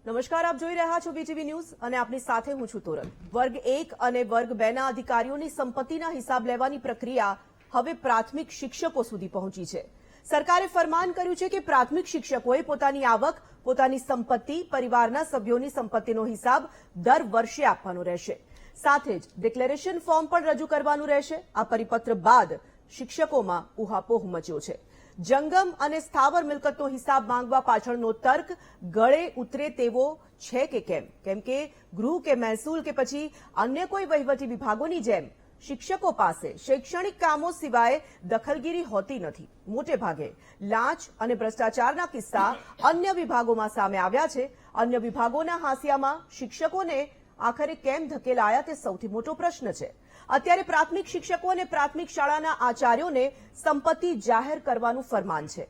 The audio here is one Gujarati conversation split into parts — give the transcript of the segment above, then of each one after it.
નમસ્કાર, આપ જોઈ રહ્યા છો બીટીવી ન્યૂઝ અને આપની સાથે હું છું તોરલ। વર્ગ 1 અને વર્ગ 2 ના અધિકારીઓની સંપત્તિના હિસાબ લેવાની પ્રક્રિયા હવે પ્રાથમિક શિક્ષકો સુધી પહોંચી છે। સરકારે ફરમાન કર્યું છે કે પ્રાથમિક શિક્ષકોએ પોતાની આવક, પોતાની સંપત્તિ, પરિવારના સભ્યોની સંપત્તિનો હિસાબ દર વર્ષે આપવાનો રહેશે। સાથે જ ડિક્લેરેશન ફોર્મ પણ રજૂ કરવાનું રહેશે। આ પરિપત્ર બાદ શિક્ષકોમાં ઉહાપોહ મચ્યો છે। જંગમ અને સ્થાવર મિલકતનો હિસાબ માંગવા પાછળનો તર્ક ગળે ઉતરે તેવો છે કે કેમ? કેમ કે ગૃહ કે મહેસૂલ કે પછી અન્ય કોઈ વહીવટી વિભાગોની જેમ શિક્ષકો પાસે શૈક્ષણિક કામો સિવાય દખલગીરી હોતી નથી। મોટે ભાગે લાંચ અને ભ્રષ્ટાચારના કિસ્સા અન્ય વિભાગોમાં સામે આવ્યા છે। અન્ય વિભાગોના હાંસિયામાં શિક્ષકોને આખરે કેમ ધકેલાયા તે સૌથી મોટો પ્રશ્ન છે। અત્યારે પ્રાથમિક શિક્ષકો અને પ્રાથમિક શાળાના આચાર્યોને સંપત્તિ જાહેર કરવાનું ફરમાન છે।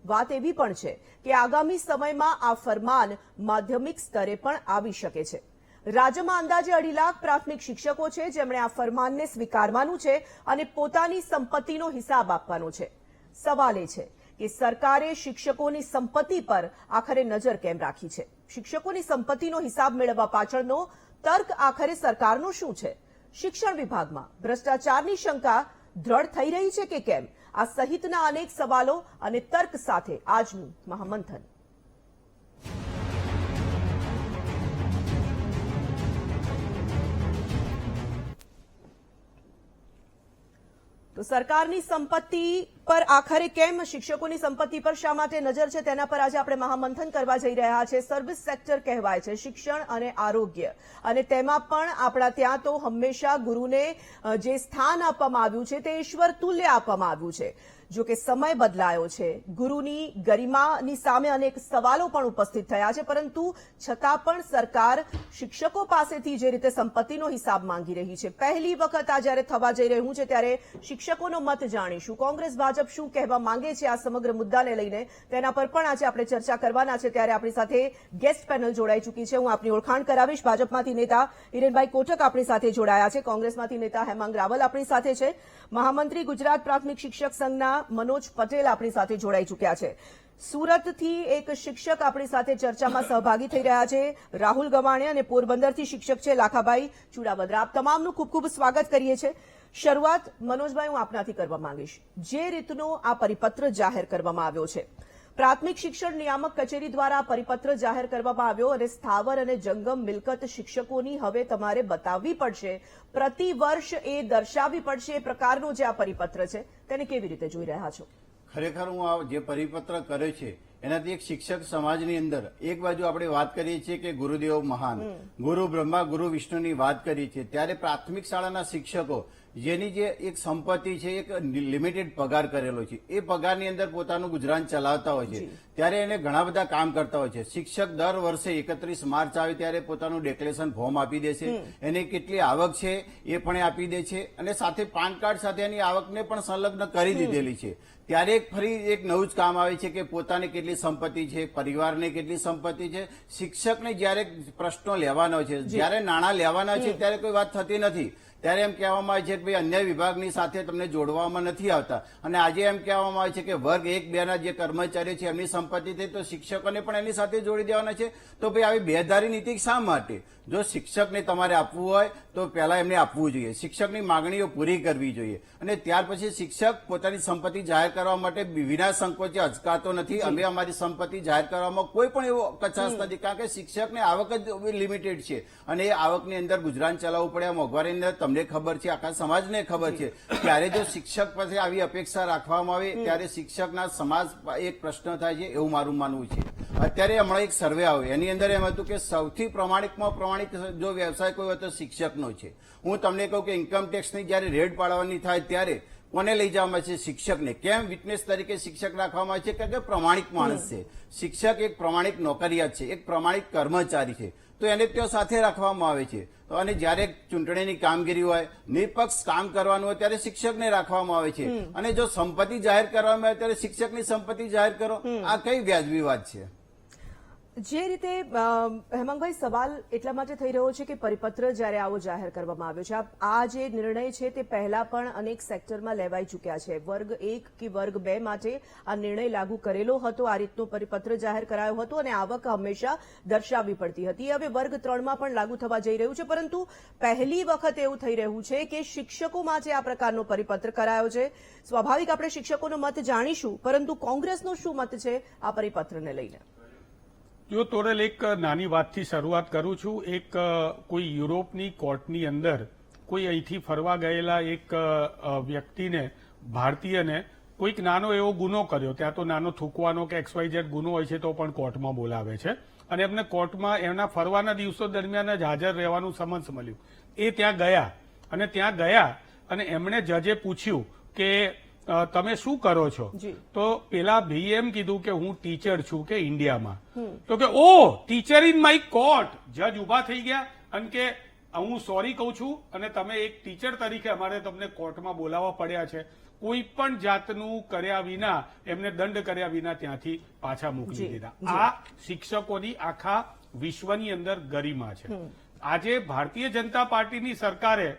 વાત એવી પણ છે કે આગામી સમયમાં આ ફરમાન માધ્યમિક સ્તરે પણ આવી શકે છે। રાજ્યમાં અંદાજે 2.5 લાખ પ્રાથમિક શિક્ષકો છે જેમણે આ ફરમાનને સ્વીકારવાનું છે અને પોતાની સંપત્તિનો હિસાબ આપવાનો છે। સવાલ એ છે કે સરકારે શિક્ષકોની સંપત્તિ પર આખરે નજર કેમ રાખી છે? શિક્ષકોની સંપત્તિનો હિસાબ મેળવવા પાછળનો તર્ક આખરે સરકારનો શું છે? શિક્ષણ વિભાગમાં ભ્રષ્ટાચારની શંકા દ્રઢ થઈ રહી છે કે કેમ? આ સહિતના અનેક સવાલો અને તર્ક સાથે આજનું મહામંથન। તો સરકારની સંપત્તિ પર આખરે કેમ, શિક્ષકોની સંપત્તિ પર શા માટે નજર છે તેના પર આજે આપણે મહામંથન કરવા જઈ રહ્યા છે। સર્વિસ સેક્ટર કહેવાય છે શિક્ષણ અને આરોગ્ય, અને તેમાં પણ આપણા ત્યાં તો હંમેશા ગુરુને જે સ્થાન આપવામાં આવ્યું છે તે ઈશ્વર તુલ્ય આપવામાં આવ્યું છે। જો કે સમય બદલાયો છે, ગુરુની ગરિમાની સામે અનેક સવાલો પણ ઉપસ્થિત થયા છે, પરંતુ છતાં પણ સરકાર શિક્ષકો પાસેથી જે રીતે સંપત્તિનો હિસાબ માંગી રહી છે, પહેલી વખત આ જ્યારે થવા જઈ રહ્યું છે ત્યારે શિક્ષકોનો મત જાણીશું। કોંગ્રેસ ભાજપ શું કહેવા માંગે છે આ સમગ્ર મુદ્દાને લઈને, તેના પર પણ આજે આપણે ચર્ચા કરવાના છે। ત્યારે આપણી સાથે ગેસ્ટ પેનલ જોડાઈ ચૂકી છે। હું આપની ઓળખાણ કરાવીશ। ભાજપમાંથી નેતા હિરેનભાઈ કોટક આપણી સાથે જોડાયા છે, કોંગ્રેસમાંથી નેતા હેમાંગ રાવલ આપણી સાથે છે, મહામંત્રી ગુજરાત પ્રાથમિક શિક્ષક સંઘના મનોજ પટેલ આપણી સાથે જોડાઈ ચૂક્યા છે, સુરતથી એક શિક્ષક આપણી સાથે ચર્ચામાં સહભાગી થઈ રહ્યા છે રાહુલ ગવાણે, અને પોરબંદરથી શિક્ષક છે લાખાભાઈ ચુડાવદરા। આપ તમામનું ખૂબ ખૂબ સ્વાગત કરીએ છીએ। શરૂઆત મનોજભાઈ હું આપનાથી કરવા માંગીશ। જે રીતનો આ પરિપત્ર જાહેર કરવામાં આવ્યો છે, પ્રાથમિક શિક્ષણ નિયામક કચેરી દ્વારા પરિપત્ર જાહેર કરવામાં આવ્યો અને સ્થાવર અને જંગમ મિલકત શિક્ષકોની હવે તમારે બતાવવી પડશે, પ્રતિ વર્ષ એ દર્શાવવી પડશે। એ પ્રકારનો જે આ પરિપત્ર છે તેને કેવી રીતે જોઈ રહ્યા છો? ખરેખર હું આ જે પરિપત્ર કરે છે એનાથી એક શિક્ષક સમાજની અંદર એક બાજુ આપણે વાત કરીએ છીએ કે ગુરુદેવ મહાન, ગુરુ બ્રહ્મા ગુરુ વિષ્ણુની વાત કરીએ છીએ, ત્યારે પ્રાથમિક શાળાના શિક્ષકો જેની જે એક સંપત્તિ છે, એક લિમિટેડ પગાર કરેલો છે, એ પગારની અંદર પોતાનું ગુજરાન ચલાવતા હોય છે, ત્યારે એને ઘણા બધા કામ કરતા હોય છે। શિક્ષક દર વર્ષે 31 માર્ચ આવે ત્યારે પોતાનું ડિક્લેરેશન ફોર્મ આપી દે છે, એને કેટલી આવક છે એ પણ આપી દે છે, અને સાથે પાન કાર્ડ સાથે એની આવકને પણ સંલગ્ન કરી દીધેલી છે। ત્યારે ફરી એક નવું જ કામ આવે છે કે પોતાને કેટલી સંપત્તિ છે, પરિવારને કેટલી સંપત્તિ છે। શિક્ષકને જયારે પ્રશ્નો લેવાનો છે, જયારે નાણાં લેવાના છે, ત્યારે કોઈ વાત થતી નથી। ત્યારે એમ કહેવામાં આવે છે કે ભાઈ અન્ય વિભાગની સાથે તમને જોડવામાં નથી આવતા, અને આજે એમ કહેવામાં આવે છે કે વર્ગ 1, 2 ના જે કર્મચારીઓ છે એમની સંપત્તિ થઈ તો શિક્ષકોને પણ એની સાથે જોડી દેવાના છે। તો ભાઈ આવી બેધારી નીતિ શા માટે? જો શિક્ષકને તમારે આપવું હોય તો પહેલા એમને આપવું જોઈએ, શિક્ષકની માંગણીઓ પૂરી કરવી જોઈએ, અને ત્યાર પછી શિક્ષક પોતાની સંપત્તિ જાહેર કરવા માટે વિના સંકોચે અચકાતો નથી। અમે અમારી સંપત્તિ જાહેર કરવામાં કોઈ પણ એવો કચાશ નથી, કારણ કે શિક્ષકને આવક જ લિમિટેડ છે, અને એ આવકની અંદર ગુજરાન ચલાવવું પડે। આ મોંઘવારીની અંદર તમને ખબર છે, આખા સમાજને ખબર છે, ત્યારે જો શિક્ષક પાસે આવી અપેક્ષા રાખવામાં આવે ત્યારે શિક્ષકના સમાજ એક પ્રશ્ન થાય છે, એવું મારું માનવું છે। અત્યારે હમણાં એક સર્વે આવ્યો, એની અંદર એમ હતું કે સૌથી પ્રમાણિકમાં પ્રમાણિક જો વ્યવસાય કોઈ હોય તો શિક્ષકનો છે। હું તમને કહું કે ઇન્કમ ટેક્સની જયારે રેડ પાડવાની થાય ત્યારે કોને લઈ જવામાં છે? શિક્ષકને। કેમ વિટનેસ તરીકે શિક્ષક રાખવામાં આવે છે? કારણ કે પ્રમાણિક માણસ છે, શિક્ષક એક પ્રમાણિક નોકરિયાત છે, એક પ્રમાણિક કર્મચારી છે, તો એને તેઓ સાથે રાખવામાં આવે છે। અને જયારે ચૂંટણીની કામગીરી હોય, નિષ્પક્ષ કામ કરવાનું હોય ત્યારે શિક્ષકને રાખવામાં આવે છે, અને જો સંપત્તિ જાહેર કરવામાં આવે ત્યારે શિક્ષકની સંપત્તિ જાહેર કરો, આ કઈ વ્યાજબી વાત છે? જે રીતે હેમાંગભાઈ સવાલ એટલા માટે થઈ રહ્યો છે કે પરિપત્ર જ્યારે આવો જાહેર કરવામાં આવ્યો છે, આ જે નિર્ણય છે તે પહેલા પણ અનેક સેક્ટરમાં લેવાઈ ચૂક્યા છે. વર્ગ 1 કે વર્ગ 2 માટે આ નિર્ણય લાગુ કરેલો હતો, આ રીતનો પરિપત્ર જાહેર કરાયો હતો અને આવક હંમેશા દર્શાવવી પડતી હતી. હવે વર્ગ 3 માં પણ લાગુ થવા જઈ રહ્યું છે, પરંતુ પહેલી વખત એવું થઈ રહ્યું છે કે શિક્ષકો માટે આ પ્રકારનો પરિપત્ર કરાયો છે. સ્વાભાવિક આપણે શિક્ષકોનો મત જાણીશું, પરંતુ કોંગ્રેસનો શું મત છે આ પરિપત્રને લઈને? જો તોરલ, એક નાની વાતથી શરૂઆત કરું છું. એક કોઈ યુરોપની કોર્ટની અંદર કોઈ અહીંથી ફરવા ગયેલા એક વ્યક્તિને, ભારતીયને, કોઈક નાનો એવો ગુનો કર્યો. ત્યાં તો નાનો થૂકવાનો કે XYZ ગુનો હોય છે તો પણ કોર્ટમાં બોલાવે છે અને એમને કોર્ટમાં એમના ફરવાના દિવસો દરમિયાન જ હાજર રહેવાનું સમન્સ મળ્યું. એ ત્યાં ગયા અને ત્યાં ગયા અને એમણે જજે પૂછ્યું કે તમે શું કરો છો? તો પેલા ભાઈએ એમ કીધું કે હું ટીચર છું કે ઇન્ડિયામાં. તો કે ઓ ટીચર ઇન માય કોર્ટ. જજ ઉભા થઈ ગયા અને કે હું સોરી કહું છું અને તમે એક ટીચર તરીકે અમારે તમને કોર્ટમાં બોલાવવા પડ્યા છે. કોઈ પણ જાતનું કર્યા વિના, એમને દંડ કર્યા વિના ત્યાંથી પાછા મોકલી દીધા. આ શિક્ષકોની આખા વિશ્વની અંદર ગરિમા છે. આજે ભારતીય જનતા પાર્ટીની સરકારે,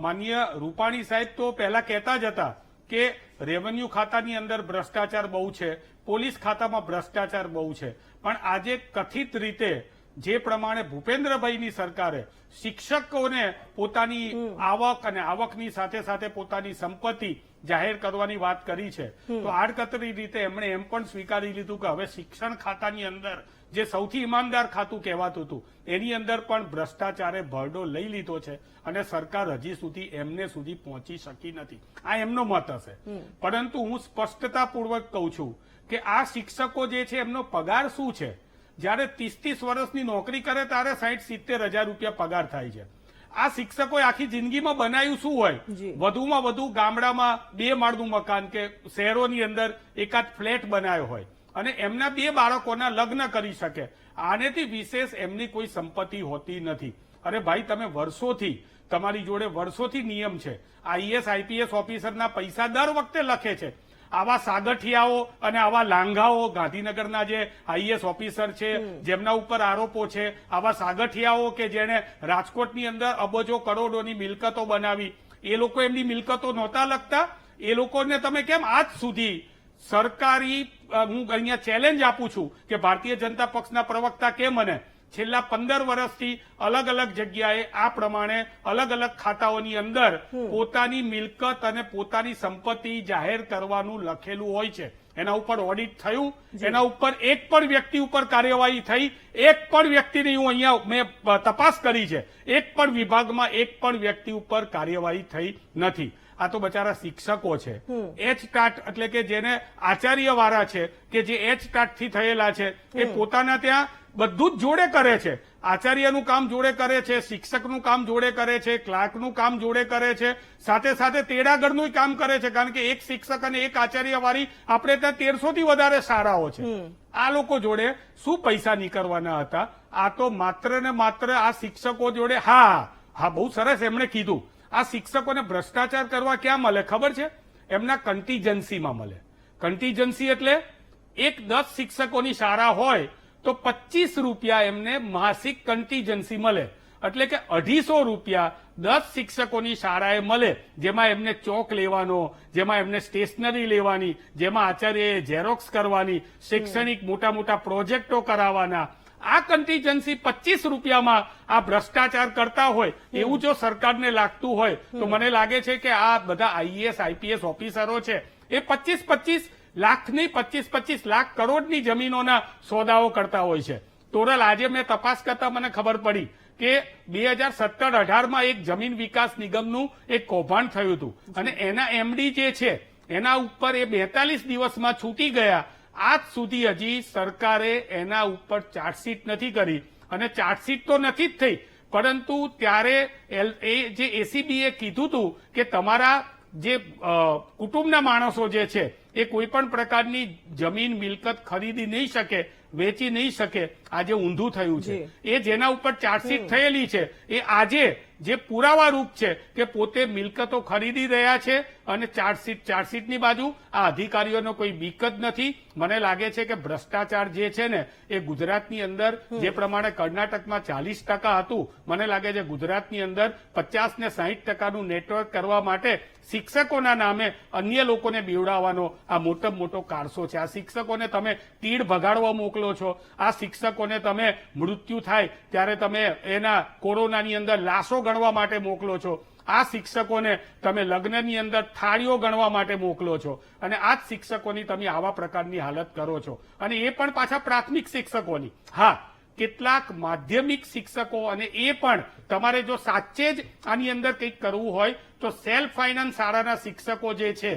માનનીય રૂપાણી સાહેબ તો પહેલા કહેતા જ હતા કે રેવન્યુ ખાતાની અંદર ભ્રષ્ટાચાર બહુ છે, પોલીસ ખાતામાં ભ્રષ્ટાચાર બહુ છે, પણ આજે કથિત રીતે જે પ્રમાણે ભૂપેન્દ્રભાઈની સરકારે શિક્ષકોને પોતાની આવક અને આવકની સાથે સાથે પોતાની સંપત્તિ જાહેર કરવાની વાત કરી છે, તો આડકતરી રીતે એમણે એમ પણ સ્વીકારી લીધું કે હવે શિક્ષણ ખાતાની અંદર જે સૌથી ઈમાનદાર ખાતું કહેવાતું હતું એની અંદર પણ ભ્રષ્ટાચારે ભરડો લઈ લીધો છે અને સરકાર હજી સુધી એમને સુધી પહોંચી શકી નથી. આ એમનો મત હશે, પરંતુ હું સ્પષ્ટતાપૂર્વક કહું છું કે આ શિક્ષકો જે છે એમનો પગાર શું છે? જયારે 30-30 વર્ષની નોકરી કરે ત્યારે 60-70 હજાર રૂપિયા પગાર થાય છે. આ શિક્ષકોએ આખી જિંદગીમાં બનાવ્યું શું હોય? વધુમાં વધુ ગામડામાં 2 માળનું મકાન કે શહેરોની અંદર એકાદ ફ્લેટ બનાવ્યો હોય અને એમના 2 બાળકોના લગ્ન કરી શકે. આનેથી વિશેષ એમની કોઈ સંપત્તિ હોતી નથી. અરે ભાઈ, તમે વર્ષોથી, તમારી જોડે વર્ષોથી નિયમ છે. IAS IPS ઓફિસરના પૈસા દર વખતે લખે છે. આવા સાગઠિયાઓ અને આવા લાંઘાઓ, ગાંધીનગરના જે IAS ઓફિસર છે જેમના ઉપર આરોપો છે, આવા સાગઠિયાઓ કે જેણે રાજકોટની અંદર અબજો કરોડોની મિલકતો બનાવી, એ લોકો એમની મિલકતો નહોતા લખતા? એ લોકોને તમે કેમ આજ સુધી સરકારી, હું અહીંયા ચેલેન્જ આપું છું કે ભારતીય જનતા પક્ષના પ્રવક્તા કે મને છેલ્લા 15 વર્ષથી અલગ અલગ જગ્યાએ આ પ્રમાણે અલગ અલગ ખાતાઓની અંદર પોતાની મિલકત અને પોતાની સંપત્તિ જાહેર કરવાનું લખેલું હોય છે. એના ઉપર ઓડિટ થયું? એના ઉપર એક પણ વ્યક્તિ ઉપર કાર્યવાહી થઈ? એક પણ વ્યક્તિની હું અહીંયા મેં તપાસ કરી છે, એક પણ વિભાગમાં એક પણ વ્યક્તિ ઉપર કાર્યવાહી થઈ નથી. આ તો બચારા શિક્ષકો છે. એચ-ટાટ એટલે કે જેને આચાર્ય વાળા છે, કે જે એચ-ટાટ થી થયેલા છે, એ પોતાના ત્યાં બધું જ જોડે કરે છે. આચાર્યનું કામ જોડે કરે છે, શિક્ષકનું કામ જોડે કરે છે, ક્લાર્કનું કામ જોડે કરે છે, સાથે સાથે તેડાગરનું કામ કરે છે. કારણ કે એક શિક્ષક અને એક આચાર્ય વાળી આપણે ત્યાં 1300 થી વધારે શાળાઓ છે. આ લોકો જોડે શું પૈસા નીકળવાના હતા? આ તો માત્ર ને માત્ર આ શિક્ષકો જોડે. હા, બહુ સરસ એમણે કીધું. આ શિક્ષકોને ભ્રષ્ટાચાર કરવા ક્યાં મળે ખબર છે? એમના કન્ટીજન્સીમાં મળે. કન્ટીજન્સી એટલે એક 10 શિક્ષકોની શાળા હોય તો 25 રૂપિયા એમને માસિક કન્ટીજન્સી મળે. એટલે કે 250 રૂપિયા 10 શિક્ષકોની શાળાએ મળે, જેમાં એમને ચોક લેવાનો, જેમાં એમને સ્ટેશનરી લેવાની, જેમાં આચાર્યએ ઝેરોક્સ કરવાની, શૈક્ષણિક મોટા મોટા પ્રોજેક્ટો કરાવવાના. આ કન્ટીજન્સી 25 રૂપિયામાં આ ભ્રષ્ટાચાર કરતા હોય એવું જો સરકારને લાગતું હોય તો મને લાગે છે કે આ બધા IAS IPS ઓફિસરો છે એ 25-25 લાખ નહીં, 25-25 લાખ કરોડની જમીનોના સોદાઓ કરતા હોય છે. તોરલ, આજે મેં તપાસ કરતા મને ખબર પડી કે 2017-18માં એક જમીન વિકાસ નિગમનું એક કૌભાંડ થયું હતું અને એના MD જે છે એના ઉપર એ 42 દિવસમાં છૂટી ગયા. આજ સુધી હજી સરકારે એના ઉપર ચાર્જશીટ નથી કરી અને ચાર્જશીટ તો નથી જ થઈ, પરંતુ ત્યારે એ જે ACBએ કીધું હતું કે તમારા જે કુટુંબના માણસો જે છે એ કોઈ પણ પ્રકારની જમીન મિલકત ખરીદી નહીં શકે, વેચી નહીં શકે. આજે ઊંધું થયું છે. એ જેના ઉપર ચાર્જશીટ થયેલી છે એ આજે જે પુરાવારૂપ છે કે પોતે મિલકતો ખરીદી રહ્યા છે અને ચાર્જશીટની બાજુ આ અધિકારીઓનો કોઈ બીક જ નથી. મને લાગે છે કે ભ્રષ્ટાચાર જે છે ને એ ગુજરાતની અંદર જે પ્રમાણે કર્ણાટકમાં 40% હતું, મને લાગે છે ગુજરાતની અંદર 50 ને 60%નું નેટવર્ક કરવા માટે શિક્ષકોના નામે અન્ય લોકોને બીવડાવવાનો આ મોટામાં મોટો કારસો છે. આ શિક્ષકોને તમે તીડ ભગાડવા મોકલો છો, આ શિક્ષકોને તમે મૃત્યુ થાય ત્યારે તમે એના કોરોનાની અંદર લાશો ગણવા માટે મોકલો છો, આ શિક્ષકોને તમે લગ્નની અંદર થાળીઓ ગણવા માટે મોકલો છો અને આ જ શિક્ષકોની તમે આવા પ્રકારની હાલત કરો છો. અને એ પણ પાછા પ્રાથમિક શિક્ષકોની. હા, કેટલાક માધ્યમિક શિક્ષકો, અને એ પણ તમારે જો સાચે જ આની અંદર કંઈક કરવું હોય તો સેલ્ફ ફાઇનાન્સ શાળાના શિક્ષકો જે છે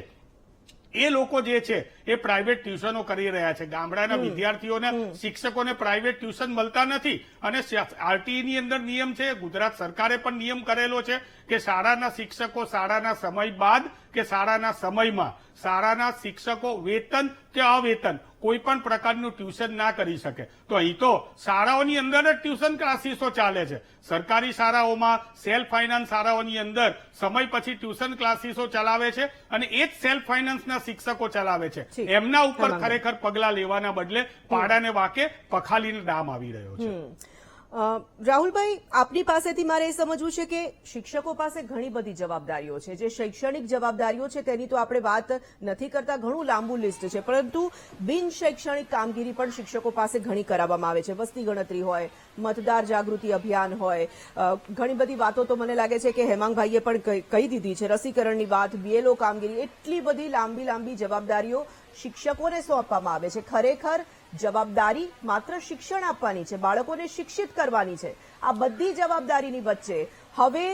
એ લોકો જે છે એ પ્રાઇવેટ ટ્યુશનો કરી રહ્યા છે. ગામડાના વિદ્યાર્થીઓને શિક્ષકોને પ્રાઇવેટ ટ્યુશન મળતા નથી અને આરટીઈ અંદર નિયમ છે, ગુજરાત સરકારે પણ નિયમ કરેલો છે કે શાળાના શિક્ષકો શાળાના સમય બાદ કે શાળાના સમયમાં શાળાના શિક્ષકો વેતન કે અવેતન કોઈ પણ પ્રકારનું ટ્યુશન ના કરી શકે. તો અહીં તો શાળાઓની અંદર જ ટ્યુશન ક્લાસીસો ચાલે છે. સરકારી શાળાઓમાં, સેલ્ફ ફાઇનાન્સ શાળાઓની અંદર સમય પછી ટ્યુશન ક્લાસીસો ચલાવે છે અને એ જ સેલ્ફ ફાઇનાન્સના શિક્ષકો ચલાવે છે. એમના ઉપર ખરેખર પગલા લેવાના બદલે પાડાને વાકે પખાલીને ડામ આવી રહ્યો છે. રાહુલભાઈ, આપની પાસેથી મારે એ સમજવું છે કે શિક્ષકો પાસે ઘણી બધી જવાબદારીઓ છે. જે શૈક્ષણિક જવાબદારીઓ છે તેની તો આપણે વાત નથી કરતા, ઘણું લાંબુ લિસ્ટ છે, પરંતુ બિન શૈક્ષણિક કામગીરી પણ શિક્ષકો પાસે ઘણી કરાવવામાં આવે છે. વસ્તી ગણતરી હોય, મતદાર જાગૃતિ અભિયાન હોય, ઘણી બધી વાતો તો મને લાગે છે કે હેમાંગભાઈએ પણ કહી દીધી છે. રસીકરણની વાત, બીએલઓ કામગીરી, એટલી બધી લાંબી શિક્ષકોને સોંપવામાં આવે છે. ખરેખર જવાબદારી માત્ર શિક્ષણ આપવાની છે, બાળકોને શિક્ષિત કરવાની છે. આ બધી જવાબદારીની વચ્ચે હવે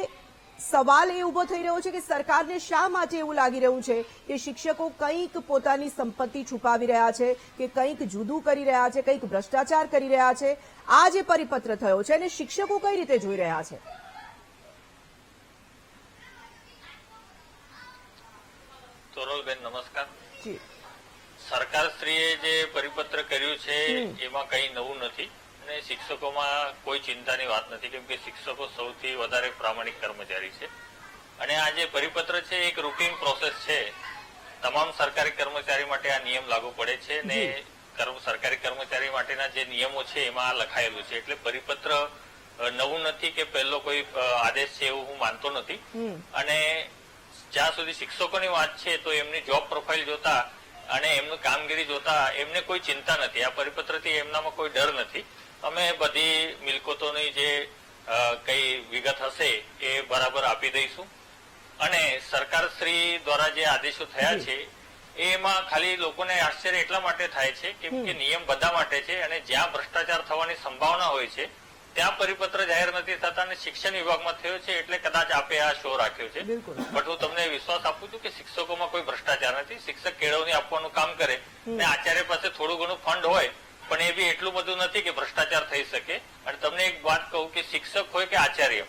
સવાલ એ ઉભો થઈ રહ્યો છે કે સરકારને શા માટે એવું લાગી રહ્યું છે કે શિક્ષકો કંઈક પોતાની સંપત્તિ છુપાવી રહ્યા છે, કે કંઈક જુદું કરી રહ્યા છે, કંઈક ભ્રષ્ટાચાર કરી રહ્યા છે. આ જે પરિપત્ર થયો છે એને શિક્ષકો કઈ રીતે જોઈ રહ્યા છે? તોરલબેન, નમસ્કાર. જી, સરકારશ્રીએ જે પરિપત્ર કર્યું છે એમાં કઈ નવું નથી અને શિક્ષકોમાં કોઈ ચિંતાની વાત નથી, કેમ કે શિક્ષકો સૌથી વધારે પ્રામાણિક કર્મચારી છે અને આ જે પરિપત્ર છે એક રૂટીન પ્રોસેસ છે. તમામ સરકારી કર્મચારી માટે આ નિયમ લાગુ પડે છે અને સરકારી કર્મચારી માટેના જે નિયમો છે એમાં લખાયેલું છે. એટલે પરિપત્ર નવું નથી કે પહેલો કોઈ આદેશ છે એવું હું માનતો નથી. અને જ્યાં સુધી શિક્ષકોની વાત છે તો એમની જોબ પ્રોફાઇલ જોતા અને એમનું કામગીરી જોતા એમને કોઈ ચિંતા નથી. આ પરિપત્રથી એમનામાં કોઈ ડર નથી. અમે બધી મિલકતોની જે કઈ વિગત હશે એ બરાબર આપી દઈશું અને સરકારશ્રી દ્વારા જે આદેશો થયા છે એમાં ખાલી લોકોને આશ્ચર્ય એટલા માટે થાય છે કેમ કે નિયમ બધા માટે છે અને જ્યાં ભ્રષ્ટાચાર થવાની સંભાવના હોય છે ત્યાં પરિપત્ર જાહેર નથી થતા અને શિક્ષણ વિભાગમાં થયો છે એટલે કદાચ આપે આ શો રાખ્યો છે. બટ હું તમને વિશ્વાસ આપું છું કે શિક્ષકોમાં કોઈ ભ્રષ્ટાચાર નથી. શિક્ષક કેળવણી આપવાનું કામ કરે અને આચાર્ય પાસે થોડું ઘણું ફંડ હોય પણ એ બી એટલું બધું નથી કે ભ્રષ્ટાચાર થઈ શકે. અને તમને એક વાત કહું કે શિક્ષક હોય કે આચાર્ય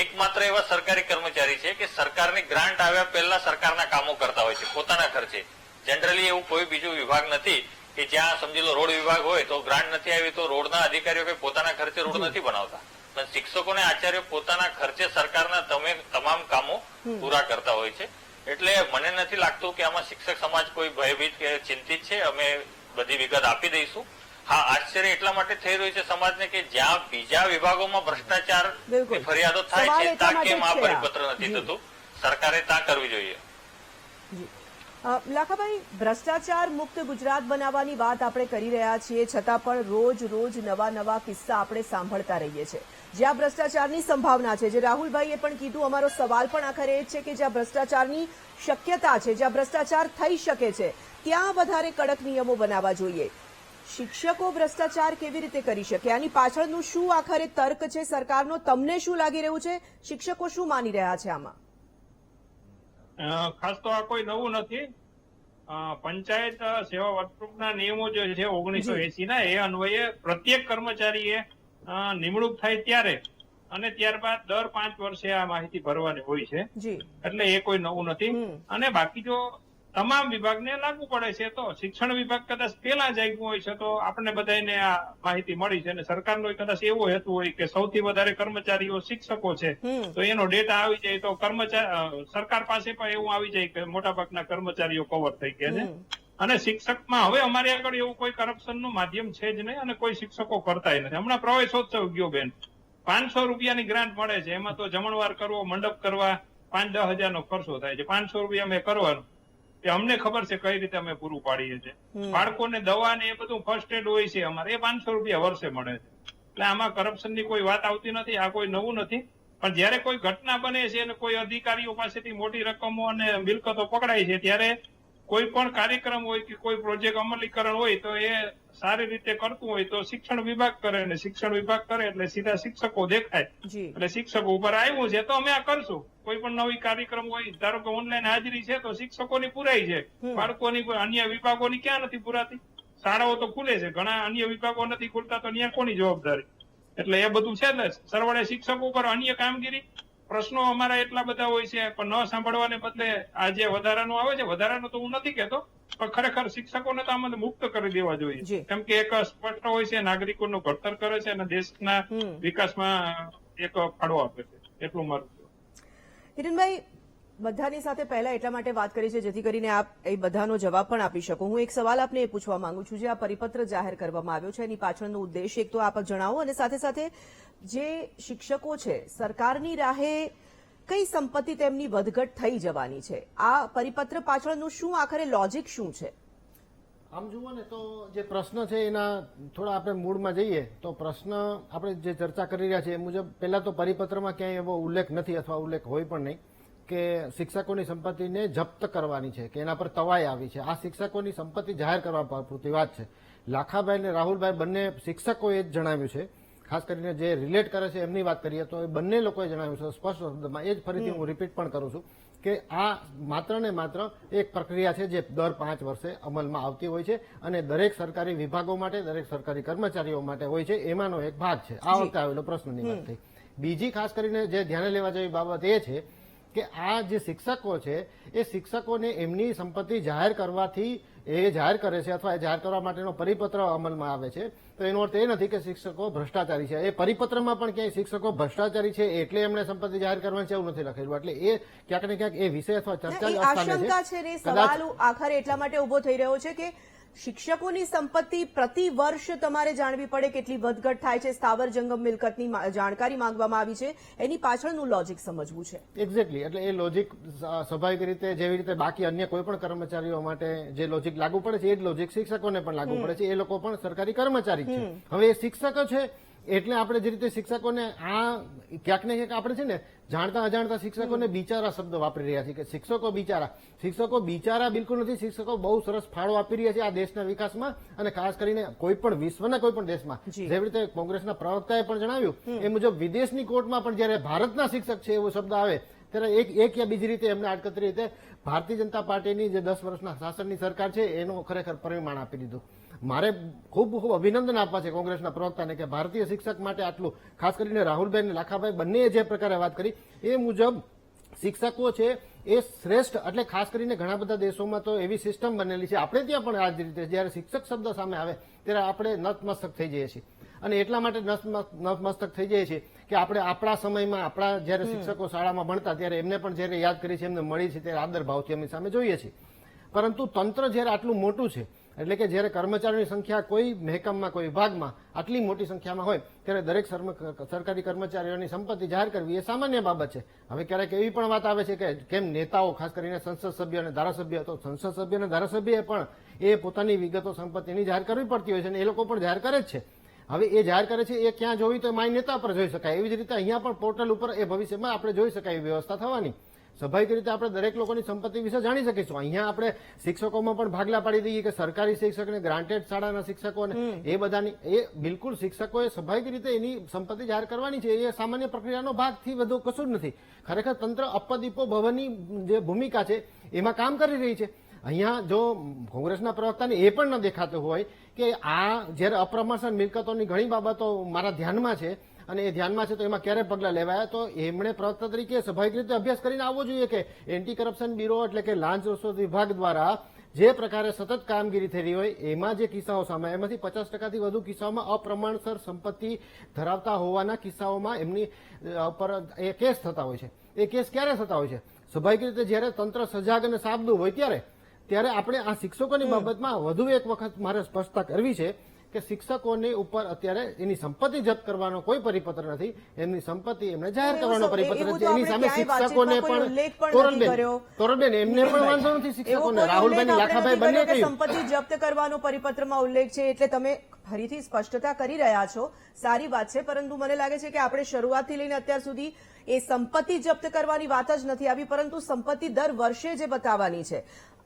એકમાત્ર એવા સરકારી કર્મચારી છે કે સરકારની ગ્રાન્ટ આવ્યા પહેલા સરકારના કામો કરતા હોય છે પોતાના ખર્ચે. જનરલી એવું કોઈ બીજું વિભાગ નથી કે જ્યાં સમજી લો રોડ વિભાગ હોય તો ગ્રાન્ટ નથી આવી તો રોડના અધિકારીઓ કે પોતાના ખર્ચે રોડ નથી બનાવતા, પણ શિક્ષકોને આચાર્યો પોતાના ખર્ચે સરકારના તમામ કામો પૂરા કરતા હોય છે. એટલે મને નથી લાગતું કે આમાં શિક્ષક સમાજ કોઈ ભયભીત કે ચિંતિત છે. અમે બધી વિગત આપી દઈશું. હા, આશ્ચર્ય એટલા માટે થઈ રહ્યું છે સમાજને કે જ્યાં બીજા વિભાગોમાં ભ્રષ્ટાચાર ફરિયાદો થાય છે ત્યાં કેમ આ પરિપત્ર નથી થતું. સરકારે ત્યાં કરવી જોઈએ. લાખાભાઈ, ભ્રષ્ટાચાર મુક્ત ગુજરાત બનાવવાની વાત આપણે કરી રહ્યા છીએ, છતાં પણ રોજ નવા કિસ્સા આપણે સાંભળતા રહીએ છીએ. જ્યાં ભ્રષ્ટાચારની સંભાવના છે, જે રાહુલભાઈએ પણ કીધું, અમારો સવાલ પણ આખરે એ જ છે કે જ્યાં ભ્રષ્ટાચારની શક્યતા છે, જ્યાં ભ્રષ્ટાચાર થઈ શકે છે, ત્યાં વધારે કડક નિયમો બનાવવા જોઈએ. શિક્ષકો ભ્રષ્ટાચાર કેવી રીતે કરી શકે? આની પાછળનું શું આખરે તર્ક છે સરકારનો? તમને શું લાગી રહ્યું છે? શિક્ષકો શું માની રહ્યા છે આમાં? ખાસ તો આ કોઈ નવું નથી. પંચાયત સેવા વર્તણૂકના નિયમો જે છે 1980 ના એ અન્વયે પ્રત્યેક કર્મચારીએ નિમણૂક થાય ત્યારે અને ત્યારબાદ દર 5 વર્ષે આ માહિતી ભરવાની હોય છે. એટલે એ કોઈ નવું નથી. અને બાકી જો તમામ વિભાગને લાગુ પડે છે. તો શિક્ષણ વિભાગ કદાચ પેલા જ આવ્યું હોય છે તો આપણને બધાને આ માહિતી મળી છે. અને સરકારનો કદાચ એવો હેતુ હોય કે સૌથી વધારે કર્મચારીઓ શિક્ષકો છે, તો એનો ડેટા આવી જાય તો સરકાર પાસે પણ એવું આવી જાય કે મોટાભાગના કર્મચારીઓ કવર થઈ ગયા છે. અને શિક્ષકમાં હવે અમારી આગળ એવું કોઈ કરપ્શનનું માધ્યમ છે જ નહીં અને કોઈ શિક્ષકો કરતાય નથી. હમણાં પ્રવેશોત્સવ ગયો બેન, 500 રૂપિયાની ગ્રાન્ટ મળે છે. એમાં તો જમણવાર કરવો, મંડપ કરવા 5-10 હજારનો ખર્ચો થાય છે. 500 રૂપિયા મેં કરવાનું, એ અમને ખબર છે કઈ રીતે અમે પૂરું પાડીએ છીએ. બાળકોને દવા ને એ બધું ફર્સ્ટ એડ હોય છે અમારે, એ 500 રૂપિયા વર્ષે મળે છે. એટલે આમાં કરપ્શનની કોઈ વાત આવતી નથી. આ કોઈ નવું નથી. પણ જયારે કોઈ ઘટના બને છે અને કોઈ અધિકારીઓ પાસેથી મોટી રકમો અને મિલકતો પકડાય છે ત્યારે કોઈ પણ કાર્યક્રમ હોય કે કોઈ પ્રોજેક્ટ અમલીકરણ હોય તો એ સારી રીતે કરતું હોય તો શિક્ષણ વિભાગ કરે, અને શિક્ષણ વિભાગ કરે એટલે સીધા શિક્ષકો દેખાય. એટલે શિક્ષકો ઉપર આવ્યું છે તો અમે આ કરશું. કોઈ પણ નવી કાર્યક્રમ હોય, ધારો કે ઓનલાઈન હાજરી છે તો શિક્ષકોની પુરાઈ છે, બાળકોની અન્ય વિભાગોની ક્યાં નથી પુરાતી? શાળાઓ તો ખુલે છે, ઘણા અન્ય વિભાગો નથી ખુલતા, તો ત્યાં કોની જવાબદારી? એટલે એ બધું છે ને, સરવાળે શિક્ષકો ઉપર અન્ય કામગીરી. પ્રશ્નો અમારા એટલા બધા હોય છે પણ ન સાંભળવાને બદલે આ જે વધારાનું આવે છે, વધારાનું તો હું નથી કહેતો, પણ ખરેખર શિક્ષકોને તો આમાં મુક્ત કરી દેવા જોઈએ. કેમ કે એક સ્પષ્ટ હોય છે, નાગરિકોનું ઘડતર કરે છે અને દેશના વિકાસમાં એક ફાળો આપે છે. એટલું મારું. હિરેનભાઈ, બધાની સાથે પહેલા એટલા માટે વાત કરી છે જેથી કરીને આપ એ બધાનો જવાબ પણ આપી શકો. હું એક સવાલ આપને એ પૂછવા માંગુ છું, જે આ પરિપત્ર જાહેર કરવામાં આવ્યો છે એની પાછળનો ઉદ્દેશ એક તો આપ જણાવો, અને સાથે સાથે જે શિક્ષકો છે સરકારની રાહે કઈ સંપત્તિ તેમની વધઘટ થઈ જવાની છે, આ પરિપત્ર પાછળનું શું આખરે લોજિક શું છે? આમ જુઓ ને તો જે પ્રશ્ન છે એના થોડા આપણે મૂળમાં જઈએ તો પ્રશ્ન આપણે જે ચર્ચા કરી રહ્યા છીએ એ મુજબ પહેલા તો પરિપત્રમાં ક્યાંય એવો ઉલ્લેખ નથી અથવા ઉલ્લેખ હોય પણ નહીં કે શિક્ષકોની સંપત્તિને જપ્ત કરવાની છે કે એના પર તવાઈ આવી છે. આ શિક્ષકોની સંપત્તિ જાહેર કરવા પૂરતી વાત છે. લાખાભાઈ અને રાહુલભાઈ બંને શિક્ષકોએ જ જણાવ્યું છે, ખાસ કરીને જે રિલેટ કરે છે એમની વાત કરીએ તો એ બંને લોકોએ જણાવ્યું છે સ્પષ્ટ શબ્દમાં. એ જ ફરીથી હું રિપીટ પણ કરું છું કે આ માત્ર ને માત્ર એક પ્રક્રિયા છે જે દર 5 વર્ષે અમલમાં આવતી હોય છે અને દરેક સરકારી વિભાગો માટે, દરેક સરકારી કર્મચારીઓ માટે હોય છે. એમાંનો એક ભાગ છે. આ વખતે આવેલો પ્રશ્નની વાત થઈ. બીજી ખાસ કરીને જે ધ્યાને લેવા જેવી બાબત એ છે કે આ જે શિક્ષકો છે એ શિક્ષકોને એમની સંપત્તિ જાહેર કરવાથી એ જાહેર કરે છે અથવા એ જાહેર કરવા માટેનો પરિપત્ર અમલમાં આવે છે તો એનો અર્થ એ નથી કે શિક્ષકો ભ્રષ્ટાચારી છે. એ પરિપત્રમાં પણ ક્યાંય શિક્ષકો ભ્રષ્ટાચારી છે એટલે એમણે સંપત્તિ જાહેર કરવાની છે એવું નથી લખેલું. એટલે એ ક્યાંક ને ક્યાંક એ વિષય અથવા ચર્ચા આશંકા છે ને સવાલ આખરે એટલા માટે ઉભો થઈ રહ્યો છે કે શિક્ષકોની સંપત્તિ પ્રતિ વર્ષ તમારે જાણવી પડે કેટલી વધઘટ થાય છે, સ્થાવર જંગમ મિલકતની જાણકારી માંગવામાં આવી છે, એની પાછળનું લોજિક સમજવું છે. એક્ઝેક્ટલી. એટલે એ લોજિક સ્વાભાવિક રીતે જેવી રીતે બાકી અન્ય કોઈ પણ કર્મચારીઓ માટે જે લોજિક લાગુ પડે છે એ જ લોજિક શિક્ષકોને પણ લાગુ પડે છે. એ લોકો પણ સરકારી કર્મચારી છે. હવે એ શિક્ષકો છે એટલે આપણે જે રીતે શિક્ષકોને આ ક્યાંક ને ક્યાંક આપણે છે ને જાણતા અજાણતા શિક્ષકોને બિચારા શબ્દ વાપરી રહ્યા છે કે શિક્ષકો બિચારા બિલકુલ નથી. શિક્ષકો બહુ સરસ ફાળો આપી રહ્યા છે આ દેશના વિકાસમાં અને ખાસ કરીને કોઈ પણ વિશ્વના કોઈ પણ દેશમાં. જેવી રીતે કોંગ્રેસના પ્રવક્તાએ પણ જણાવ્યું એ મુજબ વિદેશની કોર્ટમાં પણ જયારે ભારતના શિક્ષક છે એવો શબ્દ આવે ત્યારે એક યા બીજી રીતે એમને આડકતરી રીતે ભારતીય જનતા પાર્ટીની જે 10 વર્ષના શાસનની સરકાર છે એનું ખરેખર પરિમાણ આપી દીધું. મારે ખૂબ અભિનંદન આપવા છે કોંગ્રેસના પ્રવક્તાને કે ભારતીય શિક્ષક માટે આટલું, ખાસ કરીને રાહુલભાઈ અને લાખાભાઈ બંને જે પ્રકારે વાત કરી એ મુજબ શિક્ષકો છે એ શ્રેષ્ઠ. એટલે ખાસ કરીને ઘણા બધા દેશોમાં તો એવી સિસ્ટમ બનેલી છે, આપણે ત્યાં પણ આ જ રીતે જયારે શિક્ષક શબ્દ સામે આવે ત્યારે આપણે નતમસ્તક થઈ જઈએ છીએ. અને એટલા માટે નતમસ્તક થઈ જાય છે કે આપણે આપણા સમયમાં આપણા જયારે શિક્ષકો શાળામાં ભણતા ત્યારે એમને પણ જયારે યાદ કરી છે, એમને મળી છે ત્યારે આદર ભાવથી એમની સામે જોઈએ છીએ. પરંતુ તંત્ર જયારે આટલું મોટું છે એટલે કે જયારે કર્મચારીઓની સંખ્યા કોઈ મહેકમમાં કોઈ વિભાગમાં આટલી મોટી સંખ્યામાં હોય ત્યારે દરેક સરકારી કર્મચારીઓની સંપત્તિ જાહેર કરવી એ સામાન્ય બાબત છે. હવે ક્યારેક એવી પણ વાત આવે છે કે કેમ નેતાઓ ખાસ કરીને સંસદ સભ્ય અને ધારાસભ્ય, તો સંસદ સભ્ય અને ધારાસભ્ય પણ એ પોતાની વિગતો સંપત્તિની જાહેર કરવી પડતી હોય છે અને એ લોકો પણ જાહેર કરે જ છે. હવે એ જાહેર કરે છે એ ક્યાં જોવી તો માય નેતા પર જોઈ શકાય. એવી જ રીતે અહીંયા પણ પોર્ટલ ઉપર એ ભવિષ્યમાં આપણે જોઈ શકાય એવી વ્યવસ્થા થવાની. સ્વાભાવિક રીતે આપણે દરેક લોકોની સંપત્તિ વિશે જાણી શકીશું. અહીંયા આપણે શિક્ષકોમાં પણ ભાગલા પાડી દઈએ કે સરકારી શિક્ષક ને ગ્રાન્ટેડ શાળાના શિક્ષકોને એ બધાની એ બિલકુલ શિક્ષકોએ સ્વાભાવિક રીતે એની સંપત્તિ જાહેર કરવાની છે. એ સામાન્ય પ્રક્રિયાનો ભાગથી વધુ કશું જ નથી. ખરેખર તંત્ર અપદીપો ભવનની જે ભૂમિકા છે એમાં કામ કરી રહી છે. અહીંયા જો કોંગ્રેસના પ્રવક્તાને એ પણ ન દેખાતું હોય કે આ જયારે અપ્રમાણસર મિલકતોની ઘણી બાબતો મારા ધ્યાનમાં છે અને એ ધ્યાનમાં છે તો એમાં ક્યારે પગલાં લેવાયા, તો એમણે પ્રવક્તા તરીકે સ્વાભાવિક રીતે અભ્યાસ કરીને આવવો જોઈએ કે એન્ટી કરપ્શન બ્યુરો એટલે કે લાંચ રૂશ્વત વિભાગ દ્વારા જે પ્રકારે સતત કામગીરી થઈ રહી હોય એમાં જે કિસ્સાઓ સામે એમાંથી 50% થી વધુ કિસ્સાઓમાં અપ્રમાણસર સંપત્તિ ધરાવતા હોવાના કિસ્સાઓમાં એમની પર એ કેસ થતા હોય છે. એ કેસ ક્યારે થતા હોય છે? સ્વાભાવિક રીતે જ્યારે તંત્ર સજાગ અને સાબદું હોય ત્યારે આપણે આ શિક્ષકોની બાબતમાં વધુ એક વખત મારે સ્પષ્ટતા કરવી છે કે શિક્ષકોની ઉપર અત્યારે એની સંપત્તિ જપ્ત કરવાનો કોઈ પરિપત્ર નથી. એમની સંપત્તિ એમને જાહેર કરવાનો પરિપત્ર છે. એની સામે શિક્ષકોને પણ તોરણબેન એમને પણ વાંધો નથી. શિક્ષકોને રાહુલભાઈ લાખાભાઈ બંને કહ્યું સંપત્તિ જપ્ત કરવાનો પરિપત્રમાં ઉલ્લેખ છે, એટલે તમે ફરીથી સ્પષ્ટતા કરી રહ્યા છો, સારી વાત છે. પરંતુ મને લાગે છે કે આપણે શરૂઆતથી લઈને અત્યાર સુધી એ સંપત્તિ જપ્ત કરવાની વાત જ નથી આવી, પરંતુ સંપત્તિ દર વર્ષે જે બતાવવાની છે.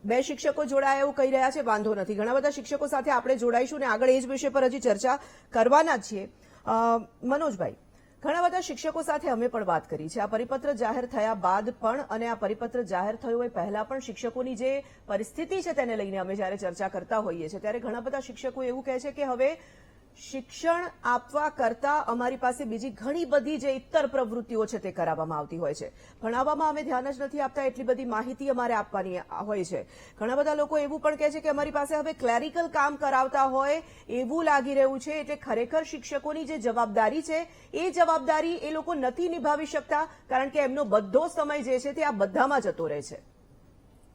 2 શિક્ષકો જોડાયા એવું કહી રહ્યા છે, વાંધો નથી. ઘણા બધા શિક્ષકો સાથે આપણે જોડાઈશું ને આગળ એ જ વિષય પર હજી ચર્ચા કરવાના જ છીએ. મનોજભાઈ, ઘણા બધા શિક્ષકો સાથે અમે પણ વાત કરી છે આ પરિપત્ર જાહેર થયા બાદ પણ, અને આ પરિપત્ર જાહેર થયો હોય પહેલા પણ શિક્ષકોની જે પરિસ્થિતિ છે તેને લઈને અમે જ્યારે ચર્ચા કરતા હોઈએ છીએ ત્યારે ઘણા બધા શિક્ષકો એવું કહે છે કે હવે શિક્ષણ આપવા કરતા અમારી પાસે બીજી ઘણી બધી જે ઇતર પ્રવૃત્તિઓ છે તે કરાવવામાં આવતી હોય છે. ભણાવવામાં અમે ધ્યાન જ નથી આપતા, એટલી બધી માહિતી અમારે આપવાની હોય છે. ઘણા બધા લોકો એવું પણ કહે છે કે અમારી પાસે હવે ક્લેરિકલ કામ કરાવતા હોય એવું લાગી રહ્યું છે. એટલે ખરેખર શિક્ષકોની જે જવાબદારી છે એ જવાબદારી એ લોકો નથી નિભાવી શકતા, કારણ કે એમનો બધો સમય જે છે તે આ બધામાં જતો રહે છે.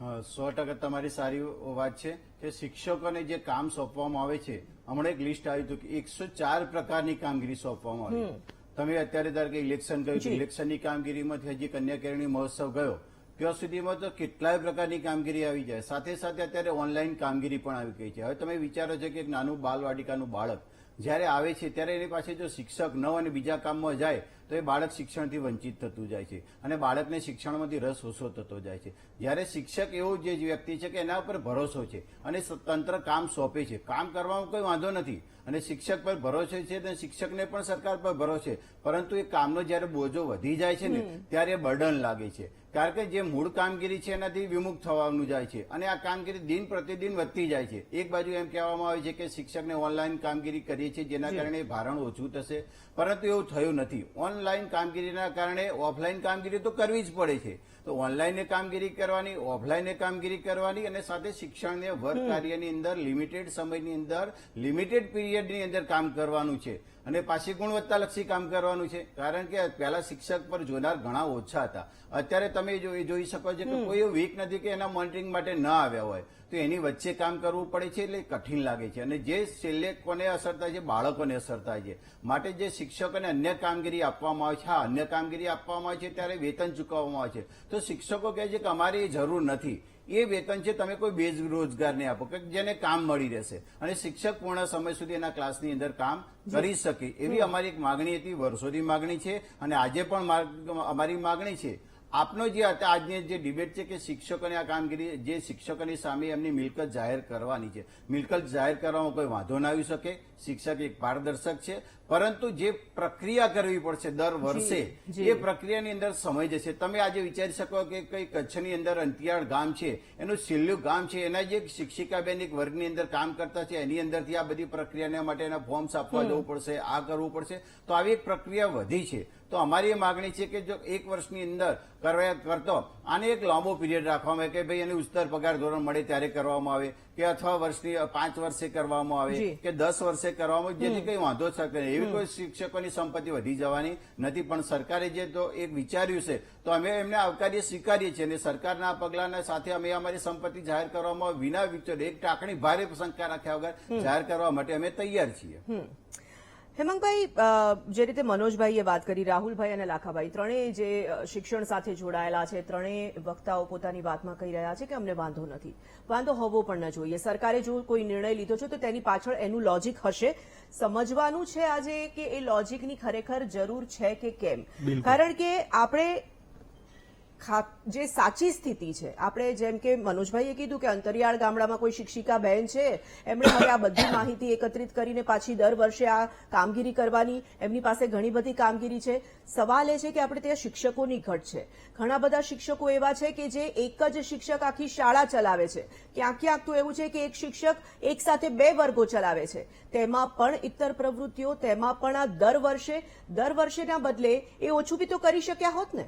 100% તમારી સારી વાત છે કે શિક્ષકોને જે કામ સોંપવામાં આવે છે, હમણાં એક લિસ્ટ આવ્યું હતું કે 104 પ્રકારની કામગીરી સોંપવામાં આવી. તમે અત્યારે ધારો કે ઇલેક્શન ગયું, ઇલેક્શનની કામગીરીમાંથી હજી કન્યા કેળવણી મહોત્સવ ગયો, ત્યાં સુધીમાં તો કેટલાય પ્રકારની કામગીરી આવી જાય. સાથે સાથે અત્યારે ઓનલાઈન કામગીરી પણ આવી ગઈ છે. હવે તમે વિચારો છો કે એક નાનું બાલવાટિકાનું બાળક જ્યારે આવે છે ત્યારે એની પાસે જો શિક્ષક ન અને બીજા કામમાં જાય તો એ બાળક શિક્ષણથી વંચિત થતું જાય છે અને બાળકને શિક્ષણમાંથી રસ ઓછો થતો જાય છે. જ્યારે શિક્ષક એવો જે વ્યક્તિ છે કે એના ઉપર ભરોસો છે અને તંત્ર કામ સોંપે છે, કામ કરવામાં કોઈ વાંધો નથી અને શિક્ષક પર ભરોસો છે અને શિક્ષકને પણ સરકાર પર ભરોસો છે, પરંતુ એ કામનો જ્યારે બોજો વધી જાય છે ને ત્યારે બર્ડન લાગે છે. કારણ કે જે મૂળ કામગીરી છે એનાથી વિમુખ થવાનું જાય છે અને આ કામગીરી દિન પ્રતિદિન વધતી જાય છે. એક બાજુ એમ કહેવામાં આવે છે કે શિક્ષકને ઓનલાઈન કામગીરી કરીએ છીએ જેના કારણે ભારણ ઓછું થશે, પરંતુ એવું થયું નથી. ઓનલાઈન કામગીરીના કારણે ઓફલાઈન કામગીરી તો કરવી જ પડે છે. તો ઓનલાઈન કામગીરી કરવાની, ઓફલાઈન કામગીરી કરવાની અને સાથે શિક્ષણને વર્ગ કાર્યની અંદર લિમિટેડ સમયની અંદર લિમિટેડ પીરિયડની અંદર કામ કરવાનું છે અને પાછી ગુણવત્તાલક્ષી કામ કરવાનું છે. કારણ કે પહેલા શિક્ષક પર જોનાર ઘણા ઓછા હતા. અત્યારે તમે જોઈ શકો છો કે કોઈ એવું વીક નથી કે એના મોનિટરિંગ માટે ન આવ્યા હોય, તો એની વચ્ચે કામ કરવું પડે છે એટલે કઠિન લાગે છે અને જે છેલ્લે કોને અસર થાય છે? બાળકોને અસર થાય છે. માટે જે શિક્ષકોને અન્ય કામગીરી આપવામાં આવે છે, અન્ય કામગીરી આપવામાં આવે છે ત્યારે વેતન ચૂકવવામાં આવે છે. તો શિક્ષકો કહે છે કે અમારે એ જરૂર નથી, એ વેતન છે તમે કોઈ બેરોજગારને આપો કે જેને કામ મળી રહેશે અને શિક્ષક પૂર્ણ સમય સુધી એના ક્લાસની અંદર કામ કરી શકે. એવી અમારી એક માગણી હતી, વર્ષોથી માગણી છે અને આજે પણ અમારી માગણી છે. આપનો જે આજની જે ડિબેટ છે કે શિક્ષકોની આ કામગીરી, જે શિક્ષકોની સામે એમની મિલકત જાહેર કરવાની છે, મિલકત જાહેર કરવામાં કોઈ વાંધો ના આવી શકે. શિક્ષક એક પારદર્શક છે, પરંતુ જે પ્રક્રિયા કરવી પડશે દર વર્ષે એ પ્રક્રિયાની અંદર સમય જશે. તમે આજે વિચારી શકો કે કઈ કચ્છની અંદર અંતિયાળ ગામ છે, એનું છેલ્લું ગામ છે, એના જે શિક્ષિકાબેન એક વર્ગની અંદર કામ કરતા છે એની અંદરથી આ બધી પ્રક્રિયાને માટે એના ફોર્મ્સ આપવા જવું પડશે, આ કરવું પડશે. તો આવી એક પ્રક્રિયા વધી છે. તો અમારી એ માગણી છે કે જો 1 વર્ષની અંદર કરતો આને એક લાંબો પીરિયડ રાખવામાં આવે કે ભાઈ એને ઉચ્ચતર પગાર ધોરણ મળે ત્યારે કરવામાં આવે, કે અથવા વર્ષની 5 વર્ષે કરવામાં આવે કે 10 વર્ષે કરવામાં આવે, જેથી કઈ વાંધો શકે. એવી કોઈ શિક્ષકોની સંપત્તિ વધી જવાની નથી. પણ સરકારે જે તો એક વિચાર્યું છે તો અમે એમને આવકારીએ, સ્વીકારીએ છીએ અને સરકારના પગલાના સાથે અમે અમારી સંપત્તિ જાહેર કરવામાં વિના વિચાર એક ટાંકણી ભારે શંકા રાખ્યા વગર જાહેર કરવા માટે અમે તૈયાર છીએ. હેમંતભાઈ, જે રીતે મનોજભાઈએ વાત કરી, રાહુલભાઈ અને લાખાભાઈ ત્રણેય જે શિક્ષણ સાથે જોડાયેલા છે, ત્રણેય વક્તાઓ પોતાની વાતમાં કહી રહ્યા છે કે અમને વાંધો નથી, વાંધો હોવો પણ ન જોઈએ. સરકારે જો કોઈ નિર્ણય લીધો છે તો તેની પાછળ એનું લોજિક હશે. સમજવાનું છે આજે કે એ લોજિકની ખરેખર જરૂર છે કે કેમ. કારણ કે આપણે જે સાચી સ્થિતિ છે, આપણે જેમ કે મનોજભાઈએ કીધું કે અંતરિયાળ ગામડામાં કોઈ શિક્ષિકા બહેન છે, એમણે હવે આ બધી માહિતી એકત્રિત કરીને પાછી દર વર્ષે આ કામગીરી કરવાની, એમની પાસે ઘણી બધી કામગીરી છે. સવાલ એ છે કે આપણે ત્યાં શિક્ષકોની ઘટ છે. ઘણા બધા શિક્ષકો એવા છે કે જે એક જ શિક્ષક આખી શાળા ચલાવે છે. ક્યાંક તો એવું છે કે એક શિક્ષક એક સાથે 2 વર્ગો ચલાવે છે. તેમાં પણ ઇતર પ્રવૃત્તિઓ, તેમાં પણ આ દર વર્ષેના બદલે એ ઓછું બી તો કરી શક્યા હોત ને.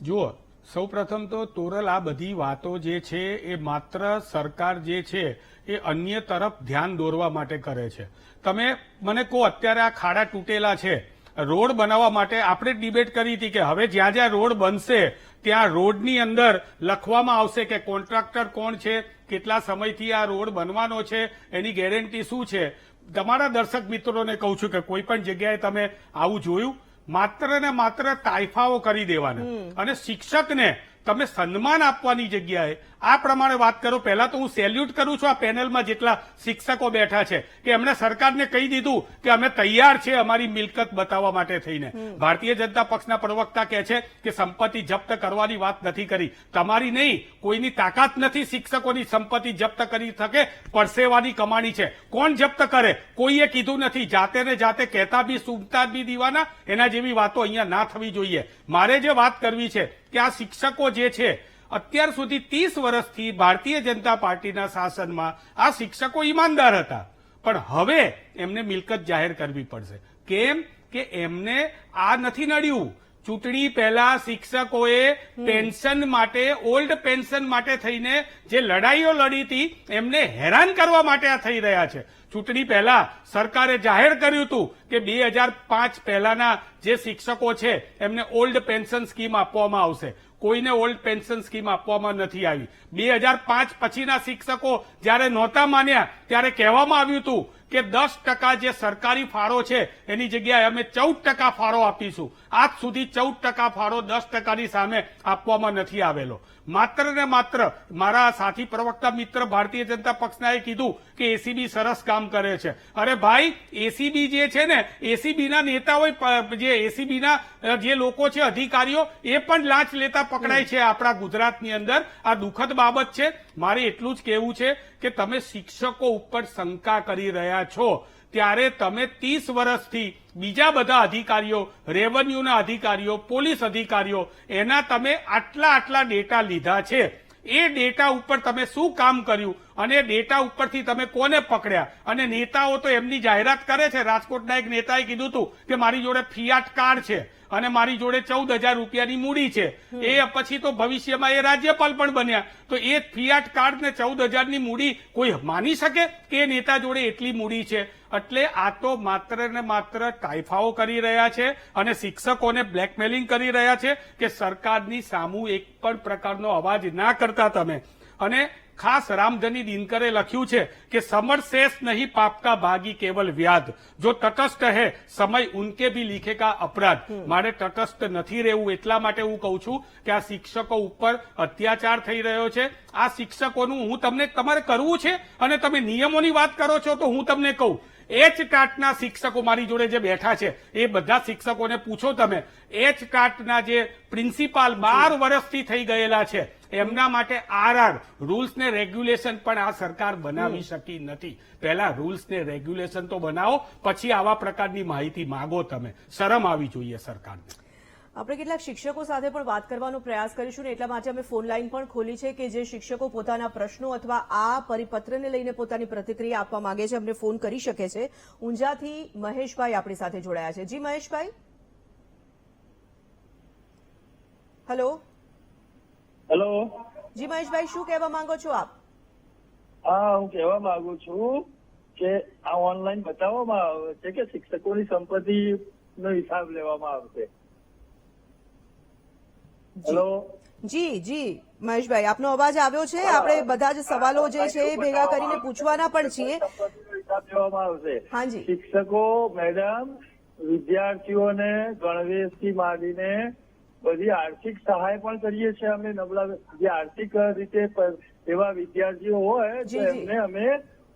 જુઓ, સૌપ્રથમ તો તોરલ, આ બધી વાતો જે છે એ માત્ર સરકાર જે છે એ અન્ય તરફ ધ્યાન દોરવા માટે કરે છે. તમે મને કહો, અત્યારે આ ખાડા તૂટેલા છે, રોડ બનાવવા માટે આપણે ડિબેટ કરી હતી કે હવે જ્યાં જ્યાં રોડ બનશે ત્યાં રોડની અંદર લખવામાં આવશે કે કોન્ટ્રાક્ટર કોણ છે, કેટલા સમયથી આ રોડ બનવાનો છે, એની ગેરંટી શું છે. તમારા દર્શક મિત્રોને કહું છું કે કોઈ પણ જગ્યાએ તમે આવું જોયું? માત્ર ને માત્ર તાઇફાઓ કરી દેવાના. અને શિક્ષકને તમે સન્માન આપવાની જગ્યાએ આ પ્રમાણે વાત કરો. પહેલા તો હું સેલ્યુટ કરું છું આ પેનલમાં જેટલા શિક્ષકો બેઠા છે કે એમણે સરકારને કહી દીધું કે અમે તૈયાર છે અમારી મિલકત બતાવવા માટે થઈને. ભારતીય જનતા પક્ષના પ્રવક્તા કહે છે કે સંપત્તિ જપ્ત કરવાની વાત નથી કરી. તમારી નહીં, કોઈની તાકાત નથી શિક્ષકોની સંપત્તિ જપ્ત કરી શકે. પરસેવાની કમાણી છે, કોણ જપ્ત કરે? કોઈએ કીધું નથી. જાતે ને જાતે કહેતા બી સુનતા બી દીવાના. એના જેવી વાતો અહીંયા ના થવી જોઈએ. મારે જે વાત કરવી છે કે આ શિક્ષકો જે છે, અત્યાર સુધી 30 વર્ષથી ભારતીય જનતા પાર્ટીના શાસનમાં આ શિક્ષકો ઈમાનદાર હતા, પણ હવે એમને મિલકત જાહેર કરવી પડશે. કેમ કે એમને આ નથી નડ્યું. ચૂંટણી પહેલા શિક્ષકોએ પેન્શન માટે, ઓલ્ડ પેન્શન માટે થઈને જે લડાઈઓ લડી હતી, એમને હેરાન કરવા માટે આ થઈ રહ્યા છે. ચૂંટણી પહેલા સરકારે જાહેર કર્યું હતું કે 2005 પહેલાના જે શિક્ષકો છે એમને ઓલ્ડ પેન્શન સ્કીમ આપવામાં આવશે. કોઈને ઓલ્ડ પેન્શન સ્કીમ આપવામાં નથી આવી. 2005 પછીના શિક્ષકો જયારે નહોતા માન્યા ત્યારે કહેવામાં આવ્યું હતું કે 10% જે સરકારી ફાળો છે એની જગ્યાએ અમે 14% ફાળો આપીશું. આજ સુધી 14% ફાળો 10%ની સામે આપવામાં નથી આવેલો. માત્ર ને માત્ર મારા સાથી પ્રવક્તા મિત્ર ભારતીય જનતા પક્ષના એ કીધું કે એસીબી સરસ કામ કરે છે. અરે ભાઈ, એસીબી જે છે ને, એસીબીના નેતાઓ, જે એસીબીના જે લોકો છે, અધિકારીઓ, એ પણ લાંચ લેતા પકડાય છે આપણા ગુજરાતની અંદર. આ દુઃખદ બાબત છે. મારે એટલું જ કહેવું છે કે તમે શિક્ષકો ઉપર શંકા કરી રહ્યા છો ત્યારે તમે 30 વર્ષથી બીજા બધા અધિકારીઓ, રેવન્યુના અધિકારીઓ, પોલીસ અધિકારીઓ, એના તમે આટલા ડેટા લીધા છે. એ ડેટા ઉપર તમે શું કામ કર્યું અને ડેટા ઉપરથી તમે કોને પકડ્યા? અને નેતાઓ તો એમની જાહેરાત કરે છે. રાજકોટના એક નેતાએ કીધું હતું કે મારી જોડે ફિયાટ કાર છે અને મારી જોડે 14,000 રૂપિયાની મૂડી છે. એ પછી તો ભવિષ્યમાં એ રાજ્યપાલ પણ બન્યા. તો એ ફિયાટ કાર ને 14,000ની મૂડી કોઈ માની શકે કે એ નેતા જોડે એટલી મૂડી છે? એટલે આ તો માત્ર ને માત્ર તાઇફાઓ કરી રહ્યા છે અને શિક્ષકોને બ્લેકમેલિંગ કરી રહ્યા છે કે સરકારની સામું એક પણ પ્રકારનો અવાજ ના કરતા તમે. અને ખાસ રામધની દિનકરે લખ્યું છે કે સમર શેષ નહીં પાપકા ભાગી કેવલ વ્યાધ, જો તટસ્થ હે સમય ઉનકે ભી લીખેગા અપરાધ. મારે તટસ્થ નથી રહેવું. એટલા માટે હું કહું છું કે આ શિક્ષકો ઉપર અત્યાચાર થઈ રહ્યો છે. આ શિક્ષકોનું હું તમને, તમારે કરવું છે અને તમે નિયમોની વાત કરો છો તો હું તમને કહું, ટાટના શિક્ષકો મારી જોડે જે બેઠા છે એ બધા શિક્ષકોને પૂછો તમે. ટાટના જે પ્રિન્સિપાલ 12 વર્ષથી થઈ ગયેલા છે, એમના માટે આરઆર રૂલ્સ ને રેગ્યુલેશન પણ આ સરકાર બનાવી શકી નથી. પહેલા રૂલ્સ ને રેગ્યુલેશન તો બનાવો, પછી આવા પ્રકારની માહિતી માંગો. તમે શરમ આવી જોઈએ સરકારને. આપણે કેટલાક શિક્ષકો સાથે પણ વાત કરવાનો પ્રયાસ કરીશું ને એટલા માટે અમે ફોન લાઈન પણ ખોલી છે કે જે શિક્ષકો પોતાના પ્રશ્નો અથવા આ પરિપત્રને લઈને પોતાની પ્રતિક્રિયા આપવા માંગે છે, અમને ફોન કરી શકે છે. ઊંઝાથી મહેશભાઈ આપણી સાથે જોડાયા છે. જી મહેશભાઈ. હેલો. હેલો. જી મહેશભાઈ, શું કહેવા માંગો છો આપ? હા, હું કહેવા માંગુ છું કે આ ઓનલાઈન બતાવવામાં આવે છે કે શિક્ષકોની સંપત્તિનો હિસાબ લેવામાં આવશે. હેલો. જી મહેશભાઈ, આપનો અવાજ આવ્યો છે. આપણે બધા જ સવાલો જે છે એ ભેગા કરીને પૂછવાના પણ છીએ. હિસાબ લેવામાં આવશે. હાજી. શિક્ષકો મેડમ વિદ્યાર્થીઓને ગણવેશથી માંડીને બધી આર્થિક સહાય પણ કરીએ છીએ અમે. નબળા જે આર્થિક રીતે એવા વિદ્યાર્થીઓ હોય તો એમને અમે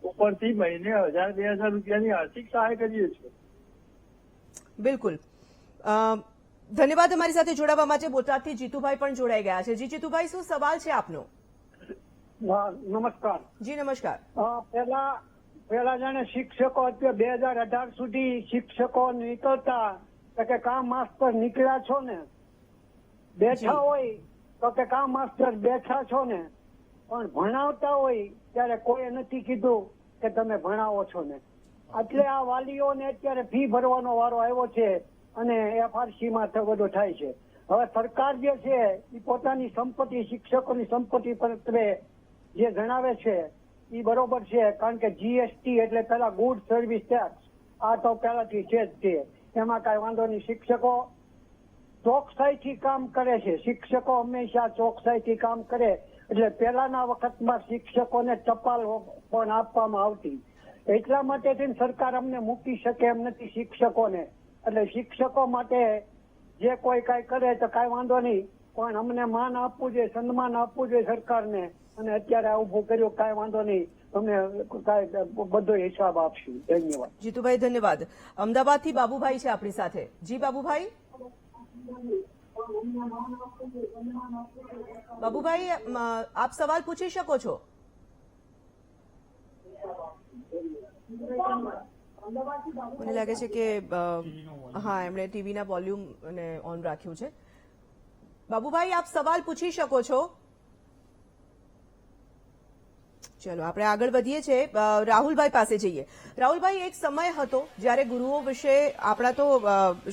ઉપરથી મહિને 1,000-2,000 રૂપિયાની આર્થિક સહાય કરીએ છીએ. બિલકુલ. ધન્યવાદ અમારી સાથે જોડાવા માટે. બોટાદથી જીતુભાઈ પણ જોડાઈ ગયા છે. જી જીતુભાઈ, શું સવાલ છે આપનો? નમસ્કાર. જી નમસ્કાર. પેલા જાણે શિક્ષકો અત્યારે 2018 સુધી શિક્ષકો નીકળતા તો કે કામ માસ્ટર નીકળ્યા છો ને, બેઠા હોય તો કે કામ માસ્ટર બેઠા છો ને, પણ ભણાવતા હોય ત્યારે કોઈ નથી કીધું કે તમે ભણાવો છો ને. એટલે આ વાલીઓને અત્યારે ફી ભરવાનો વારો આવ્યો છે અને FRC માં બધું થાય છે. હવે સરકાર જે છે એ પોતાની સંપત્તિ, શિક્ષકોની સંપત્તિ પર જે જણાવે છે એ બરોબર છે, કારણ કે GST એટલે પેલા ગુડ સર્વિસ ટેક્સ આ તો પેલાથી છે જ તે, એમાં કઈ વાંધો નહીં. શિક્ષકો ચોકસાઈથી કામ કરે છે, શિક્ષકો હંમેશા ચોકસાઈથી કામ કરે. એટલે પેલાના વખતમાં શિક્ષકોને ટપાલ પણ આપવામાં આવતી, એટલા માટે સરકાર અમને મૂકી શકે એમ નથી શિક્ષકોને. એટલે શિક્ષકો માટે જે કોઈ કઈ કરે તો કઈ વાંધો નહીં, પણ અમને માન આપવું જોઈએ, સન્માન આપવું જોઈએ સરકારને. અને અત્યારે આ ઉભું કર્યું, કઈ વાંધો નહીં, અમે કઈ બધો હિસાબ આપશું. ધન્યવાદ. જીતુભાઈ ધન્યવાદ. અમદાવાદથી બાબુભાઈ છે આપણી સાથે. જી બાબુભાઈ. બાબુભાઈ, આપ સવાલ પૂછી શકો છો. મને લાગે છે કે હા, એમણે ટીવીના વોલ્યુમ ઓન રાખ્યું છે. બાબુભાઈ, આપ સવાલ પૂછી શકો છો. ચલો આપણે આગળ વધીએ છીએ. રાહુલભાઈ પાસે જઈએ. રાહુલભાઈ, એક સમય હતો જ્યારે ગુરુઓ વિશે આપણા તો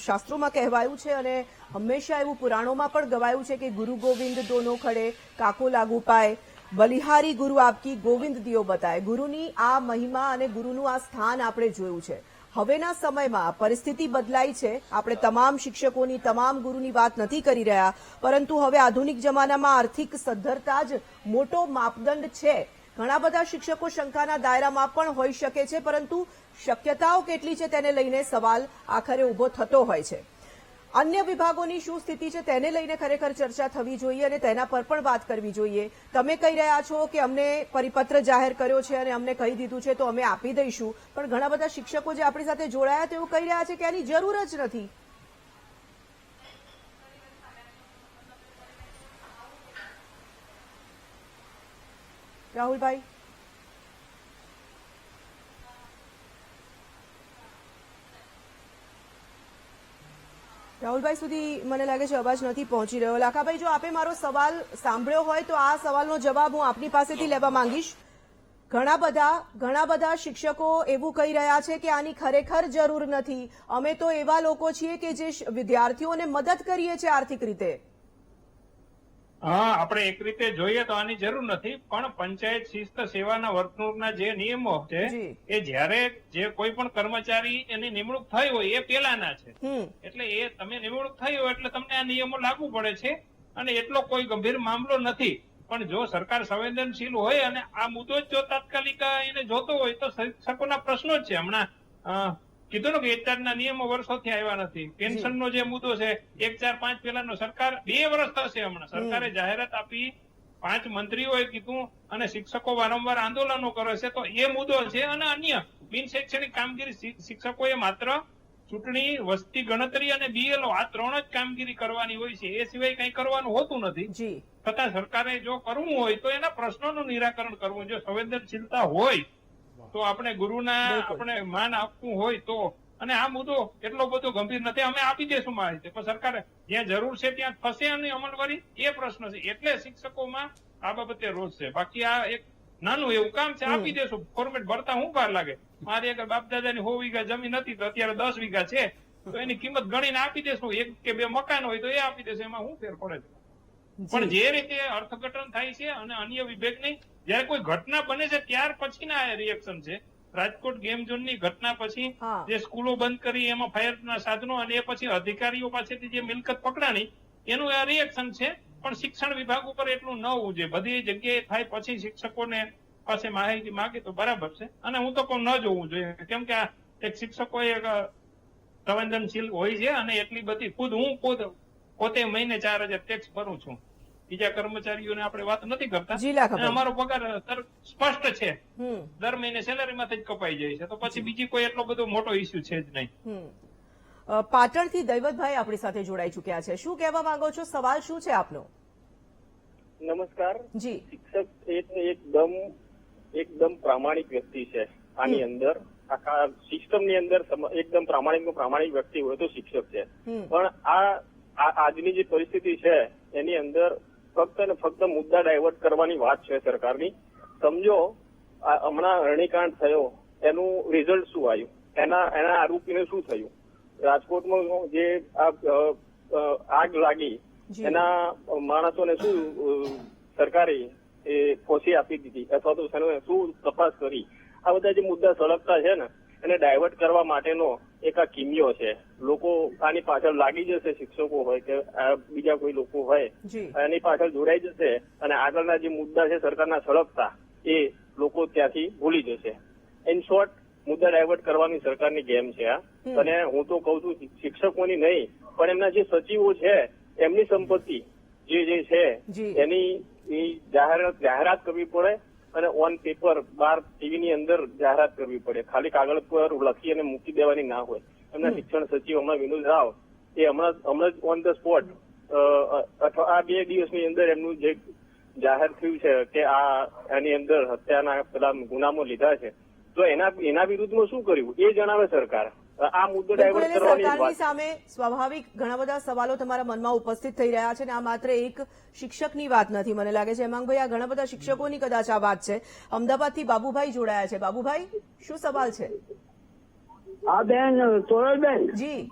શાસ્ત્રોમાં કહેવાયું છે અને હંમેશા એવું પુરાણોમાં પણ ગવાયું છે કે ગુરુ ગોવિંદ દોનો ખડે, કાકો લાગુ પાય, બલિહારી ગુરુ આપકી ગોવિંદ દિયો બતાય. ગુરુની આ મહિમા અને ગુરુનું આ સ્થાન આપણે જોયું છે. હવેના સમયમાં પરિસ્થિતિ બદલાઈ છે. આપણે તમામ શિક્ષકોની, તમામ ગુરુની વાત નથી કરી રહ્યા, પરંતુ હવે આધુનિક જમાનામાં આર્થિક સદ્ધરતા જ મોટો માપદંડ છે. ઘણા બધા શિક્ષકો શંકાના દાયરામાં પણ હોઈ શકે છે, પરંતુ શક્યતાઓ કેટલી છે તેને લઈને સવાલ આખરે ઉભો થતો હોય છે. અન્ય વિભાગોની શું સ્થિતિ છે તેને લઈને ખરેખર ચર્ચા થવી જોઈએ અને તેના પર પણ વાત કરવી જોઈએ. તમે કહી રહ્યા છો કે અમને પરિપત્ર જાહેર કર્યો છે અને અમને કહી દીધું છે તો અમે આપી દઈશું, પણ ઘણા બધા શિક્ષકો જે આપણી સાથે જોડાયા તેવું કહી રહ્યા છે કે આની જરૂર જ નથી. રાહુલભાઈ. રાહુલભાઈ સુધી મને લાગે છે અવાજ નથી પહોંચી રહ્યો. લાખાભાઈ, જો આપે મારો સવાલ સાંભળ્યો હોય તો આ સવાલનો જવાબ હું આપની પાસેથી લેવા માંગીશ. ઘણા બધા શિક્ષકો એવું કહી રહ્યા છે કે આની ખરેખર જરૂર નથી. અમે તો એવા લોકો છીએ કે જે વિદ્યાર્થીઓને મદદ કરીએ છીએ આર્થિક રીતે. હા, આપણે એક રીતે જોઈએ તો આની જરૂર નથી, પણ પંચાયત શિસ્ત સેવાના વર્તણૂકના જે નિયમો છે એ જ્યારે જે કોઈ પણ કર્મચારી એની નિમણૂક થઈ હોય એ પેલાના છે. એટલે એ તમે નિમણૂક થઈ હોય એટલે તમને આ નિયમો લાગુ પડે છે અને એટલો કોઈ ગંભીર મામલો નથી. પણ જો સરકાર સંવેદનશીલ હોય અને આ મુદ્દો જ જો તાત્કાલિક એને જોતો હોય તો શિક્ષકોના પ્રશ્નો જ છે. હમણાં કીધું ને કે HRના નિયમો વર્ષોથી આવ્યા નથી. પેન્શનનો જે મુદ્દો છે 1-4-5 પેલાનો સરકાર 2 વર્ષ થશે હમણાં સરકારે જાહેરાત આપી, 5 મંત્રીઓએ કીધું અને શિક્ષકો વારંવાર આંદોલનો કરે છે. તો એ મુદ્દો છે. અને અન્ય બિન શૈક્ષણિક કામગીરી શિક્ષકોએ માત્ર ચૂંટણી, વસ્તી ગણતરી અને BLO આ 3 જ કામગીરી કરવાની હોય છે, એ સિવાય કઈ કરવાનું હોતું નથી. છતાં સરકારે જો કરવું હોય તો એના પ્રશ્નોનું નિરાકરણ કરવું. જો સંવેદનશીલતા હોય તો આપણે ગુરુના આપણે માન આપવું હોય તો. અને આ મુદ્દો એટલો બધો ગંભીર નથી, અમે આપી દઈશું માહિતી, પણ સરકારે જ્યાં જરૂર છે ત્યાં થશે અને અમલવારી એ પ્રશ્ન છે. એટલે શિક્ષકોમાં આ બાબતે રોષ છે. બાકી આ એક નાનું એવું કામ છે, આપી દેશું. ફોર્મેટ ભરતા હું વાર લાગે? મારી આગળ બાપ દાદાની 100 વીઘા જમીન હતી તો અત્યારે 10 વીઘા છે, તો એની કિંમત ગણીને આપી દેશું. 1 કે 2 મકાન હોય તો એ આપી દેશું, એમાં શું ફેર પડે છે? પણ જે રીતે અર્થઘટન થાય છે અને અન્ય વિભાગની જયારે કોઈ ઘટના બને છે ત્યાર પછીના રિએક્શન છે. રાજકોટ ગેમ ઝોનની ઘટના પછી જે સ્કૂલો બંધ કરી એમાં ફાયરના સાધનો અને એ પછી અધિકારીઓ પાસેથી જે મિલકત પકડાણી એનું આ રિએક્શન છે. પણ શિક્ષણ વિભાગ ઉપર એટલું ન હોવું જોઈએ. બધી જગ્યાએ થાય પછી શિક્ષકોને પાસે માહિતી માંગે તો બરાબર છે. અને હું તો કહું ન જોવું જોઈએ, કેમ કે આ એક શિક્ષકો સંવેદનશીલ હોય છે અને એટલી બધી હું પોતે મહિને 4000 ટેક્સ ભરું છું. બીજા કર્મચારીઓને આપણે વાત નથી કરતા. અમારો પગાર સ્પષ્ટ છે, દર મહિને સેલેરીમાંથી જ કપાઈ જાય છે. તો પછી બીજી કોઈ એટલો બધો મોટો ઇસ્યુ છે જ નહીં. પાટણથી દૈવતભાઈ આપણી સાથે જોડાઈ ચૂક્યા છે. શું કહેવા માંગો છો? સવાલ શું છે આપનો? નમસ્કાર. જી. શિક્ષક એકદમ પ્રામાણિક વ્યક્તિ છે. આની અંદર આખા સિસ્ટમની અંદર એકદમ પ્રામાણિક વ્યક્તિ હોય તો શિક્ષક છે. પણ આજની જે પરિસ્થિતિ છે એની અંદર ફક્ત ને ફક્ત મુદ્દા ડાયવર્ટ કરવાની વાત છે સરકારની. સમજો હમણાં અરણીકાંડ થયો એનું રિઝલ્ટ શું આવ્યું, એના આરોપીને શું થયું, રાજકોટમાં જે આગ લાગી એના માણસોને શું સરકારે ફોસી આપી દીધી અથવા તો શું તપાસ કરી. આ બધા જે મુદ્દા સળગતા છે ને એને ડાયવર્ટ કરવા માટેનો એક આ કિમિયો છે. લોકો આની પાછળ લાગી જશે, શિક્ષકો હોય કે બીજા કોઈ લોકો હોય એની પાછળ જોડાઈ જશે અને આગળના જે મુદ્દા છે સરકારના સળગતા એ લોકો ત્યાંથી ભૂલી જશે. ઇન શોર્ટ મુદ્દા ડાયવર્ટ કરવાની સરકારની ગેમ છે આ. અને હું તો કઉ છું શિક્ષકોની નહીં પણ એમના જે સચિવો છે એમની સંપત્તિ જે છે એની જાહેરાત કરવી પડે અને ઓન પેપર બાર ટીવીની અંદર જાહેરાત કરવી પડે. ખાલી કાગળ પર લખી અને મૂકી દેવાની ના હોય. એમના શિક્ષણ સચિવ હમણાં વિનોદ રાવ એ હમણાં જ ઓન ધ સ્પોટ અથવા આ 2 દિવસની અંદર એમનું જે જાહેર થયું છે કે એની અંદર હત્યાના પેલા ગુનામાં લીધા છે તો એના વિરુદ્ધમાં શું કર્યું એ જણાવે સરકાર. આ મુદ્દો ડાયવર્ટ કરવાની સરકારની સામે સ્વાભાવિક ઘણા બધા સવાલો તમારા મનમાં ઉપસ્થિત થઈ રહ્યા છે અને આ માત્ર એક શિક્ષકની વાત નથી. મને લાગે છે હેમાંગભાઈ આ ઘણા બધા શિક્ષકોની કદાચ આ વાત છે. અમદાવાદથી બાબુભાઈ જોડાયા છે. બાબુભાઈ, શું સવાલ છે? હા બેન, સોનલબેન જી.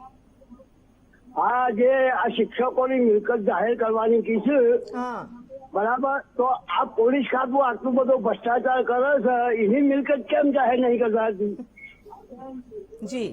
આ જે આ શિક્ષકોની મિલકત જાહેર કરવાની કીધું હા બરાબર, તો આ પોલીસ ખાતું આટલું બધો ભ્રષ્ટાચાર કરે છે એની મિલકત કેમ જાહેર નહીં કરતા? જી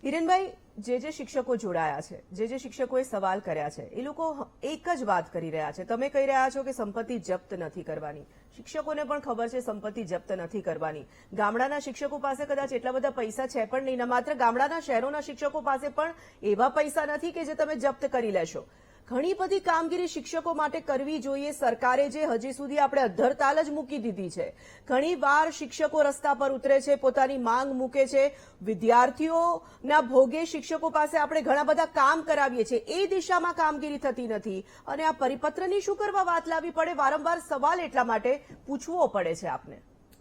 હિરેનભાઈ, જે શિક્ષકો જોડાયા છે, જે શિક્ષકોએ સવાલ કર્યા છે એ લોકો એક જ વાત કરી રહ્યા છે. તમે કહી રહ્યા છો કે સંપત્તિ જપ્ત નથી કરવાની. શિક્ષકોને પણ ખબર છે સંપત્તિ જપ્ત નથી કરવાની. ગામડાના શિક્ષકો પાસે કદાચ એટલા બધા પૈસા છે પણ નહીં. માત્ર ગામડાના શહેરોના શિક્ષકો પાસે પણ એવા પૈસા નથી કે જે તમે જપ્ત કરી લેશો. ઘણી બધી કામગીરી શિક્ષકો માટે કરવી જોઈએ. સરકારે જે હજી સુધી આપણે અધ્ધરતાલ જ મૂકી દીધી છે. ઘણી વાર શિક્ષકો રસ્તા પર ઉતરે છે, પોતાની માંગ મૂકે છે. વિદ્યાર્થીઓના ભોગે શિક્ષકો પાસે આપણે ઘણા બધા કામ કરાવીએ છીએ. એ દિશામાં કામગીરી થતી નથી અને આ પરિપત્રની શું કરવા વાત લાવવી પડે? વારંવાર સવાલ એટલા માટે પૂછવો પડે છે આપને.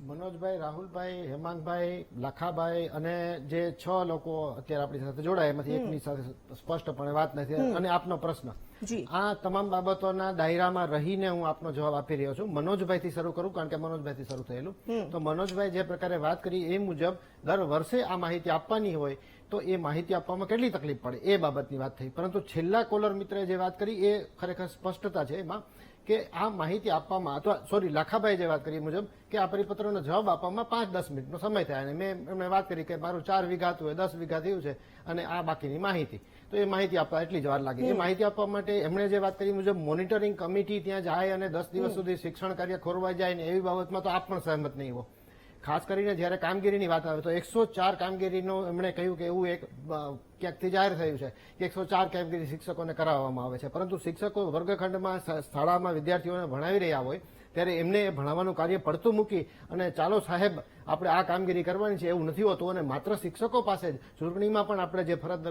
મનોજભાઈ, રાહુલભાઈ, હેમાંગભાઈ, લાખાભાઈ અને જે 6 લોકો અત્યારે આપણી સાથે જોડાયા એમાંથી એકની સાથે સ્પષ્ટપણે વાત નથી. અને આપનો પ્રશ્ન, આ તમામ બાબતોના દાયરામાં રહીને હું આપનો જવાબ આપી રહ્યો છું. મનોજભાઈથી શરૂ કરું કારણ કે મનોજભાઈથી શરૂ થયેલું. તો મનોજભાઈ જે પ્રકારે વાત કરી એ મુજબ દર વર્ષે આ માહિતી આપવાની હોય તો એ માહિતી આપવામાં કેટલી તકલીફ પડે એ બાબતની વાત થઈ. પરંતુ છેલ્લા કોલર મિત્રે જે વાત કરી એ ખરેખર સ્પષ્ટતા છે એમાં કે આ માહિતી આપવામાં અથવા લાખાભાઈ જે વાત કરી મુજબ કે આ પરિપત્રનો જવાબ આપવામાં 5-10 મિનિટનો સમય થાય અને મેં એમને વાત કરી કે મારું 4 વીઘા હતું 10 વીઘા થયું છે અને આ બાકીની માહિતી, તો એ માહિતી આપવા એટલી જ વાર લાગે. એ માહિતી આપવા માટે એમણે જે વાત કરી મુજબ મોનિટરિંગ કમિટી ત્યાં જાય અને 10 દિવસ સુધી શિક્ષણ કાર્ય ખોરવાઈ જાય ને એવી બાબતમાં તો આપ પણ સહમત નહીં હો. ખાસ કરીને જયારે કામગીરીની વાત આવે તો 104 કામગીરીનો એમણે કહ્યું કે એવું એક ક્યાંકથી જાહેર થયું છે કે 104 કામગીરી શિક્ષકોને કરાવવામાં આવે છે. પરંતુ શિક્ષકો વર્ગખંડમાં શાળામાં વિદ્યાર્થીઓને ભણાવી રહ્યા હોય ત્યારે એમને ભણાવવાનું કાર્ય પડતું મૂકી અને ચાલો સાહેબ આપણે આ કામગીરી કરવાની છે એવું નથી હોતું. અને માત્ર શિક્ષકો પાસે જ ચૂંટણીમાં પણ આપણે જે ફરજ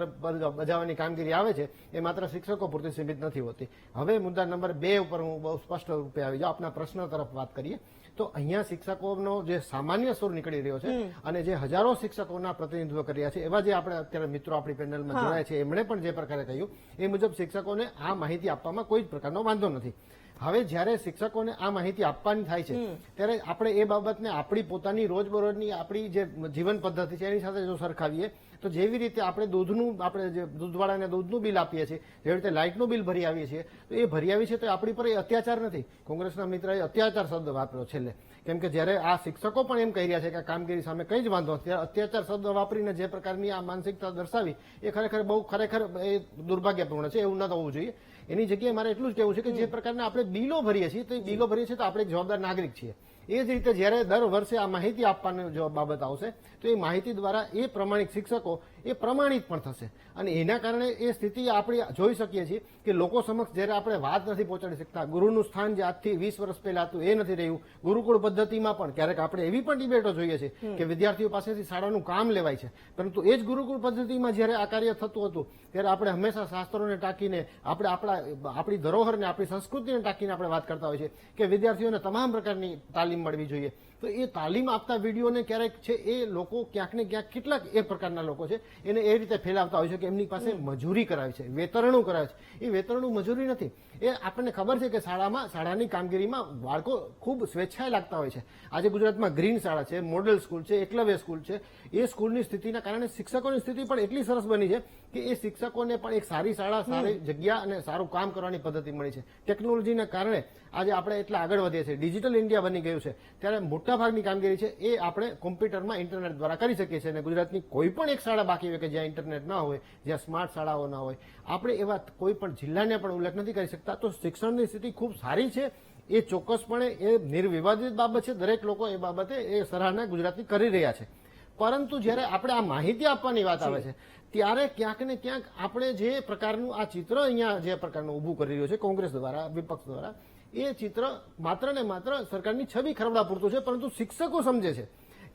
બજાવવાની કામગીરી આવે છે એ માત્ર શિક્ષકો પૂરતી સીમિત નથી હોતી. હવે મુદ્દા નંબર 2 ઉપર હું બહુ સ્પષ્ટ રૂપે આવી જાઉં. આપના પ્રશ્ન તરફ વાત કરીએ તો અહીંયા શિક્ષકોનો જે સામાન્ય સૂર નીકળી રહ્યો છે અને જે હજારો શિક્ષકોના પ્રતિનિધિત્વ કર્યા છે એવા જે આપણે અત્યારે મિત્રો આપણી પેનલમાં જોડાયા છે એમણે પણ જે પ્રકારે કહ્યું એ મુજબ શિક્ષકોને આ માહિતી આપવામાં કોઈ જ પ્રકારનો વાંધો નથી. હવે જયારે શિક્ષકોને આ માહિતી આપવાની થાય છે ત્યારે આપણે એ બાબતને આપણી પોતાની રોજબરોજની આપણી જે જીવન પદ્ધતિ છે એની સાથે જો સરખાવીએ તો જેવી રીતે આપણે આપણે જે દૂધવાળાને દૂધનું બિલ આપીએ છીએ, જેવી રીતે લાઇટનું બિલ ભરી આવીએ છીએ તો એ ભરી આવી છે તો આપણી પર એ અત્યાચાર નથી. કોંગ્રેસના મિત્રએ અત્યાચાર શબ્દ વાપર્યો છેલ્લે, કેમ કે જયારે આ શિક્ષકો પણ એમ કહી રહ્યા છે કે કામગીરી સામે કંઈ જ વાંધો નથી, અત્યાચાર શબ્દ વાપરીને જે પ્રકારની આ માનસિકતા દર્શાવી એ ખરેખર એ દુર્ભાગ્યપૂર્ણ છે. એવું ન થવું જોઈએ. એની જગ્યાએ મારે એટલું જ કહેવું છે કે જે પ્રકારના આપણે બિલો ભરીએ છીએ તો એ બિલો ભરીએ છીએ તો આપણે જવાબદાર નાગરિક છીએ. એ જ રીતે જયારે દર વર્ષે આ માહિતી આપવાની જો બાબત આવશે તો એ માહિતી દ્વારા એ પ્રમાણિક શિક્ષકો એ પ્રમાણિત પણ થશે. અને એના કારણે એ સ્થિતિ આપણે જોઈ શકીએ છીએ કે લોકો સમક્ષ જ્યારે આપણે વાત નથી પહોંચાડી શકતા, ગુરુનું સ્થાન જે આજથી 20 વર્ષ પહેલા હતું એ નથી રહ્યું. ગુરુકુળ પદ્ધતિમાં પણ ક્યારેક આપણે એવી પણ ડિબેટો જોઈએ છે કે વિદ્યાર્થીઓ પાસેથી શાળાનું કામ લેવાય છે, પરંતુ એ જ ગુરુકુળ પદ્ધતિમાં જ્યારે આ કાર્ય થતું હતું ત્યારે આપણે હંમેશા શાસ્ત્રોને ટાંકીને આપણી ધરોહરને, આપણી સંસ્કૃતિને ટાંકીને આપણે વાત કરતા હોય છે કે વિદ્યાર્થીઓને તમામ પ્રકારની તાલીમ મળવી જોઈએ. તો એ તાલીમ આપતા વિડીયોને ક્યારેક છે એ લોકો ક્યાંક ને ક્યાંક કેટલાક એ પ્રકારના લોકો છે એને એ રીતે ફેલાવતા હોય છે કે એમની પાસે મજૂરી કરાવે છે, વેતરણું કરાવે છે. એ વેતરણું મજૂરી નથી. એ આપણને ખબર છે કે શાળાની કામગીરીમાં બાળકો ખૂબ સ્વેચ્છાએ લાગતા હોય છે. આજે ગુજરાતમાં ગ્રીન શાળા છે, મોડેલ સ્કૂલ છે, એકલવ્ય સ્કૂલ છે. એ સ્કૂલની સ્થિતિના કારણે શિક્ષકોની સ્થિતિ પણ એટલી સરસ બની છે કે એ શિક્ષકોને પણ એક સારી શાળા, સારી જગ્યા અને સારું કામ કરવાની પદ્ધતિ મળી છે. ટેકનોલોજીના કારણે આજે આપણે એટલા આગળ વધીએ છીએ, ડિજિટલ ઇન્ડિયા બની ગયું છે, ત્યારે મોટાભાગની કામગીરી છે એ આપણે કોમ્પ્યુટરમાં, ઇન્ટરનેટ દ્વારા કરી શકીએ છીએ. અને ગુજરાતની કોઈ પણ એક શાળા બાકી હોય કે જ્યાં ઇન્ટરનેટ ના હોય, જ્યાં સ્માર્ટ શાળાઓ ના હોય. આપણે એવા કોઈ પણ જિલ્લાને પણ ઉલ્લેખ નથી કરી શકતા. તો શિક્ષણની સ્થિતિ ખૂબ સારી છે, એ ચોક્કસપણે એ નિર્વિવાદિત બાબત છે. દરેક લોકો એ બાબતે એ સરાહના ગુજરાતની કરી રહ્યા છે. પરંતુ જ્યારે આપણે આ માહિતી આપવાની વાત આવે છે ત્યારે ક્યાંક ને ક્યાંક આપણે જે પ્રકારનું આ ચિત્ર અહીંયા જે પ્રકારનું ઊભું કરી રહ્યો છે કોંગ્રેસ દ્વારા, વિપક્ષ દ્વારા, એ ચિત્ર માત્ર ને માત્ર સરકારની છબી ખરબડા પૂરતું છે. પરંતુ શિક્ષકો સમજે છે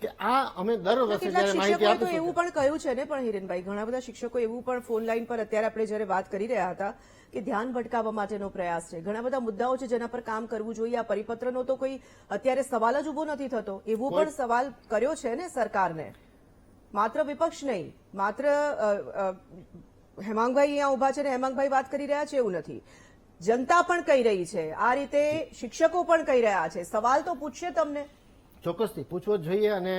કે આ અમે દર વર્ષે જ્યારે માહિતી શિક્ષકોએ તો આપીશું. એવું પણ કહ્યું છે ને પણ હિરેનભાઈ, ઘણા બધા શિક્ષકો એવું પણ ફોન લાઈન પર અત્યારે આપણે જ્યારે વાત કરી રહ્યા હતા કે ધ્યાન ભટકાવવા માટેનો પ્રયાસ છે. ઘણા બધા મુદ્દાઓ છે જેના પર કામ કરવું જોઈએ. આ પરિપત્રનો તો કોઈ અત્યારે સવાલ જ ઉભો નથી થતો, એવો પણ સવાલ કર્યો છે ને સરકારને. માત્ર વિપક્ષ નહીં, માત્ર હેમાંગભાઈ અહીંયા ઉભા છે ને હેમાંગભાઈ વાત કરી રહ્યા છે એવું નથી, જનતા પણ કહી રહી છે, આ રીતે શિક્ષકો પણ કહી રહ્યા છે. સવાલ તો પૂછશે તમને, ચોક્કસથી પૂછવો જ જોઈએ અને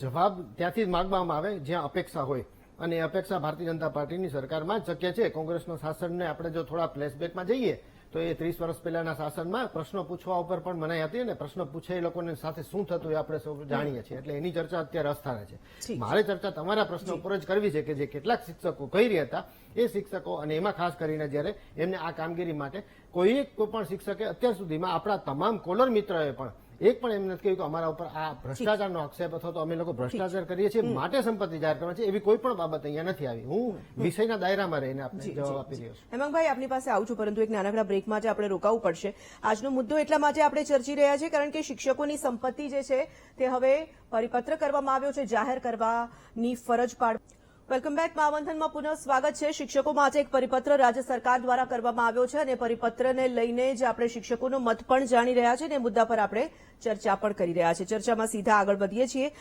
જવાબ ત્યાંથી જ માંગવામાં આવે જ્યાં અપેક્ષા હોય. અને એ અપેક્ષા ભારતીય જનતા પાર્ટીની સરકારમાં જ શક્ય છે. કોંગ્રેસના શાસનને આપણે જો થોડા ફ્લેશબેકમાં જઈએ તો એ 30 વર્ષ પહેલાના શાસનમાં પ્રશ્નો પૂછવા ઉપર પણ મનાઈ હતી અને પ્રશ્ન પૂછે એ લોકોને સાથે શું થતું એ આપણે સૌ જાણીએ છીએ. એટલે એની ચર્ચા અત્યારે અસ્થાને છે. મારે ચર્ચા તમારા પ્રશ્ન ઉપર જ કરવી છે કે જે કેટલાક શિક્ષકો કહી રહ્યા હતા એ શિક્ષકો, અને એમાં ખાસ કરીને જ્યારે એમને આ કામગીરી માટે કોઈ પણ શિક્ષકે અત્યાર સુધીમાં આપણા તમામ કોલર મિત્રોએ પણ એક પણ એમ નથી કહ્યું કે અમારા ઉપર આ ભ્રષ્ટાચારનો આક્ષેપ અથવા તો અમે લોકો ભ્રષ્ટાચાર કરીએ છીએ માટે સંપત્તિ જાહેર કરવા છે, એવી કોઈ પણ બાબત અહીંયા નથી આવી. હું વિષયના દાયરામાં રહીને આપને જવાબ આપી રહ્યો છું. હેમાંગભાઈ આપની પાસે આવું છું, પરંતુ એક નાનકડા બ્રેક માટે આપણે રોકાવું પડશે. આજનો મુદ્દો એટલા માટે આપણે ચર્ચી રહ્યા છીએ કારણ કે શિક્ષકોની સંપત્તિ જે છે તે હવે પરિપત્ર કરવામાં આવ્યો છે, જાહેર કરવાની ફરજ પાડ. Welcome back. મહામંથનમાં પુનઃ સ્વાગત છે. શિક્ષકો માટે એક પરિપત્ર રાજ્ય સરકાર દ્વારા કરવામાં આવ્યો છે અને પરિપત્રને લઈને જ આપણે શિક્ષકોનો મત પણ જાણી રહ્યા છે અને એ મુદ્દા પર આપણે ચર્ચા પણ કરી રહ્યા છે. ચર્ચામાં સીધા આગળ વધીએ છીએ.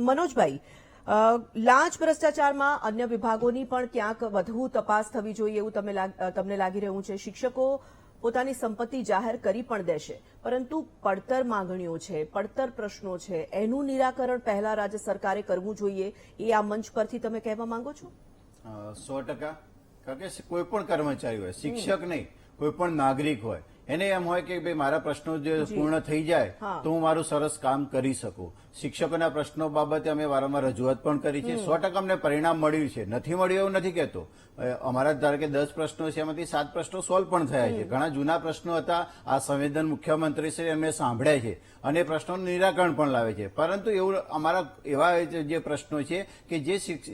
મનોજભાઈ, લાંચ ભ્રષ્ટાચારમાં અન્ય વિભાગોની પણ ક્યાંક વધુ તપાસ થવી જોઈએ એવું તમને લાગી રહ્યું છે. શિક્ષકો પોતાની સંપત્તિ જાહેર કરી પણ દેશે, પરંતુ પડતર માંગણીઓ છે, પડતર પ્રશ્નો છે, એનું નિરાકરણ પહેલા રાજ્ય સરકારે કરવું જોઈએ, એ આ મંચ પરથી તમે કહેવા માંગો છો? 100%. કારણ કે કોઈ પણ કર્મચારી હોય, શિક્ષક નહીં, કોઈ પણ નાગરિક હોય, એને એમ હોય કે ભાઈ મારા પ્રશ્નો જે પૂર્ણ થઈ જાય તો હું મારું સરસ કામ કરી શકું. શિક્ષકોના પ્રશ્નો બાબતે અમે વારંવાર રજૂઆત પણ કરી છે. 100% અમને પરિણામ મળ્યું છે, નથી મળ્યું એવું નથી કહેતો. અમારા ધારો કે 10 પ્રશ્નો છે, એમાંથી 7 પ્રશ્નો સોલ્વ પણ થયા છે. ઘણા જૂના પ્રશ્નો હતા, આ સંવેદન મુખ્યમંત્રી શ્રી એમને સાંભળ્યા છે અને પ્રશ્નોનું નિરાકરણ પણ લાવે છે. પરંતુ એવું અમારા એવા જે પ્રશ્નો છે કે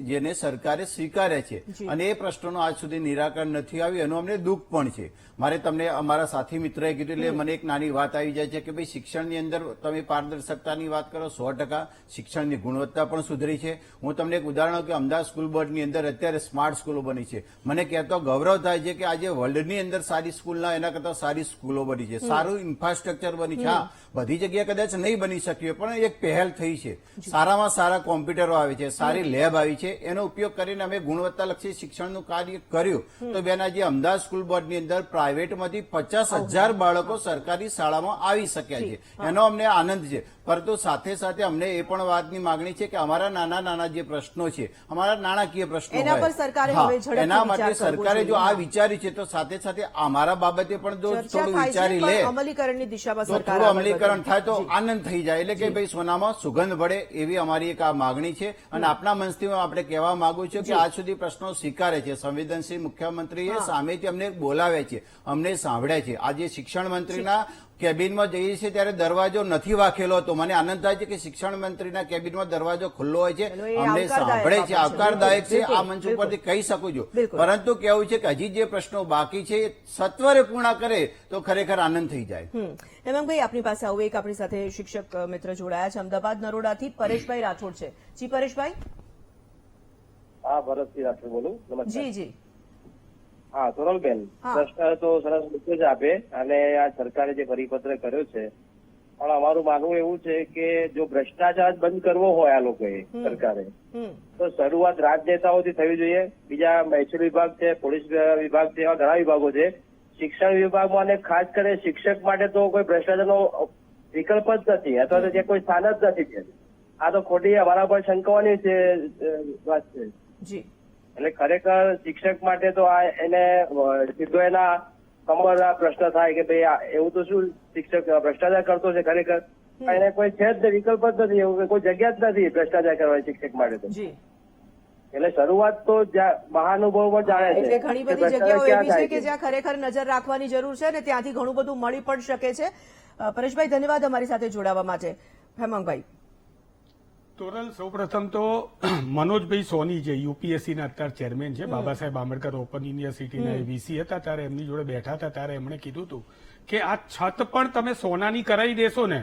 જેને સરકારે સ્વીકાર્યા છે અને એ પ્રશ્નોનું આજ સુધી નિરાકરણ નથી આવ્યું, એનું અમને દુઃખ પણ છે. મારે તમને અમારા સાથી મિત્રએ કીધું એટલે મને એક નાની વાત આવી જાય છે કે ભાઈ શિક્ષણની અંદર તમે પારદર્શકતાની વાત કરો, 100% શિક્ષણની ગુણવત્તા પણ સુધરી છે. હું તમને એક ઉદાહરણ કે અમદાવાદ સ્કૂલ બોર્ડની અંદર અત્યારે સ્માર્ટ સ્કૂલો બની છે. મને કહેતો ગૌરવ થાય છે કે આજે વર્લ્ડની અંદર સારી સ્કૂલના એના કરતા સારી સ્કૂલો બની છે, સારું ઇન્ફ્રાસ્ટ્રક્ચર બની છે. હા, બધી જગ્યાએ કદાચ નહીં બની શક્યું પણ એક પહેલ થઈ છે. સારામાં સારા કોમ્પ્યુટરો આવે છે, સારી લેબ આવી છે, એનો ઉપયોગ કરીને અમે ગુણવત્તાલક્ષી શિક્ષણનું કાર્ય કર્યું. તો બેન આજે અમદાવાદ સ્કૂલ બોર્ડની અંદર પ્રાઇવેટમાંથી 50,000 બાળકો સરકારી શાળામાં આવી શક્યા છે. એનો અમને આનંદ છે. પરંતુ સાથે સાથે અમને એ પણ વાતની માંગણી છે કે અમારા નાના જે પ્રશ્નો છે, અમારા નાણાકીય પ્રશ્નો એના પર સરકારે હવે ઝડપથી એના માટે વિચાર કરવો સરકારે જો જોઈએ. આ વિચાર્યું છે તો સાથે સાથે અમારા બાબતે પણ જો ચર્ચા થોડું થાય છે, વિચારી લે પણ અમલીકરણની દિશામાં તો સરકાર થોડું આગળ અમલીકરણ વધે. થાય તો આનંદ થઈ જાય. એટલે કે ભાઈ સોનામાં સુગંધ ભળે એવી અમારી એક આ માગણી છે. અને આપના મંચથી આપણે કહેવા માંગુ છું કે આજ સુધી પ્રશ્નો સ્વીકારે છે. સંવેદનશીલ મુખ્યમંત્રીએ સામેથી અમને બોલાવ્યા છે, અમને સાંભળ્યા છે. આજે આજે શિક્ષણ મંત્રીના કેબિનમાં જઈએ છીએ ત્યારે દરવાજો નથી વાંખેલો હતો. મને આનંદ થાય છે કે શિક્ષણ મંત્રીના કેબિનમાં દરવાજો ખુલ્લો હોય છે. ચલો, એ અમને આવકારદાયક સાંભળે છે, બાબત છે. આવકારદાયક છે. બિલકુલ, આ મંચ ઉપરથી કહી શકું છું. બિલકુલ. પરંતુ કેવું છે કે હજી જે પ્રશ્નો બાકી છે એ સત્વરે પૂર્ણ કરે તો ખરેખર આનંદ થઈ જાય. હેમાંગભાઈ, આપની પાસે આવું એક આપણી સાથે શિક્ષક મિત્ર જોડાયા છે અમદાવાદ નરોડાથી, પરેશભાઈ રાઠોડ છે. જી પરેશભાઈ. હા, ભરતસિંહ રાઠોડ બોલું. નમસ્કાર. જી જી. હા, સોનલબેન, હા. પ્રશ્ન તો સરસ મૂક્યો છે આપે, અને આ સરકારે જે પરિપત્ર કર્યો છે, પણ અમારું માનવું એવું છે કે જો ભ્રષ્ટાચાર બંધ કરવો હોય આ લોકોએ સરકારે, તો શરૂઆત રાજનેતાઓથી થવી જોઈએ. બીજા મહેસૂલ વિભાગ છે, પોલીસ વિભાગ છે, એવા ઘણા વિભાગો છે. શિક્ષણ વિભાગમાં અને ખાસ કરીને શિક્ષક માટે તો કોઈ ભ્રષ્ટાચારનો વિકલ્પ જ નથી, અથવા તો જે કોઈ સ્થાન જ નથી. આ તો ખોટી અમારા પર શંકાવાની છે વાત છે. જી. એટલે ખરેખર શિક્ષક માટે તો આ એને સીધો એના કમર પ્રશ્ન થાય કે ભાઈ એવું તો શું શિક્ષક ભ્રષ્ટાચાર કરતો છે ખરેખર? એને કોઈ છે જ વિકલ્પ જ નથી, એવું કોઈ જગ્યા જ નથી ભ્રષ્ટાચાર કરવાની શિક્ષક માટે તો. જી. એટલે શરૂઆત તો મહાનુભાવો પણ જાણે છે. એટલે ઘણી બધી જગ્યાઓ એવી છે કે જ્યાં ખરેખર નજર રાખવાની જરૂર છે અને ત્યાંથી ઘણું બધું મળી પણ શકે છે. પરેશભાઈ, ધન્યવાદ અમારી સાથે જોડાવા માટે. હેમાંગભાઈ. તોરલ, સૌપ્રથમ તો મનોજભાઈ સોની જે યુપીએસસીના અત્યારે ચેરમેન છે, બાબા સાહેબ આંબેડકર ઓપન યુનિવર્સિટીના વીસી હતા, ત્યારે એમની જોડે બેઠા હતા ત્યારે એમણે કીધું હતું કે આ છત પણ તમે સોનાની કરાવી દેશો ને,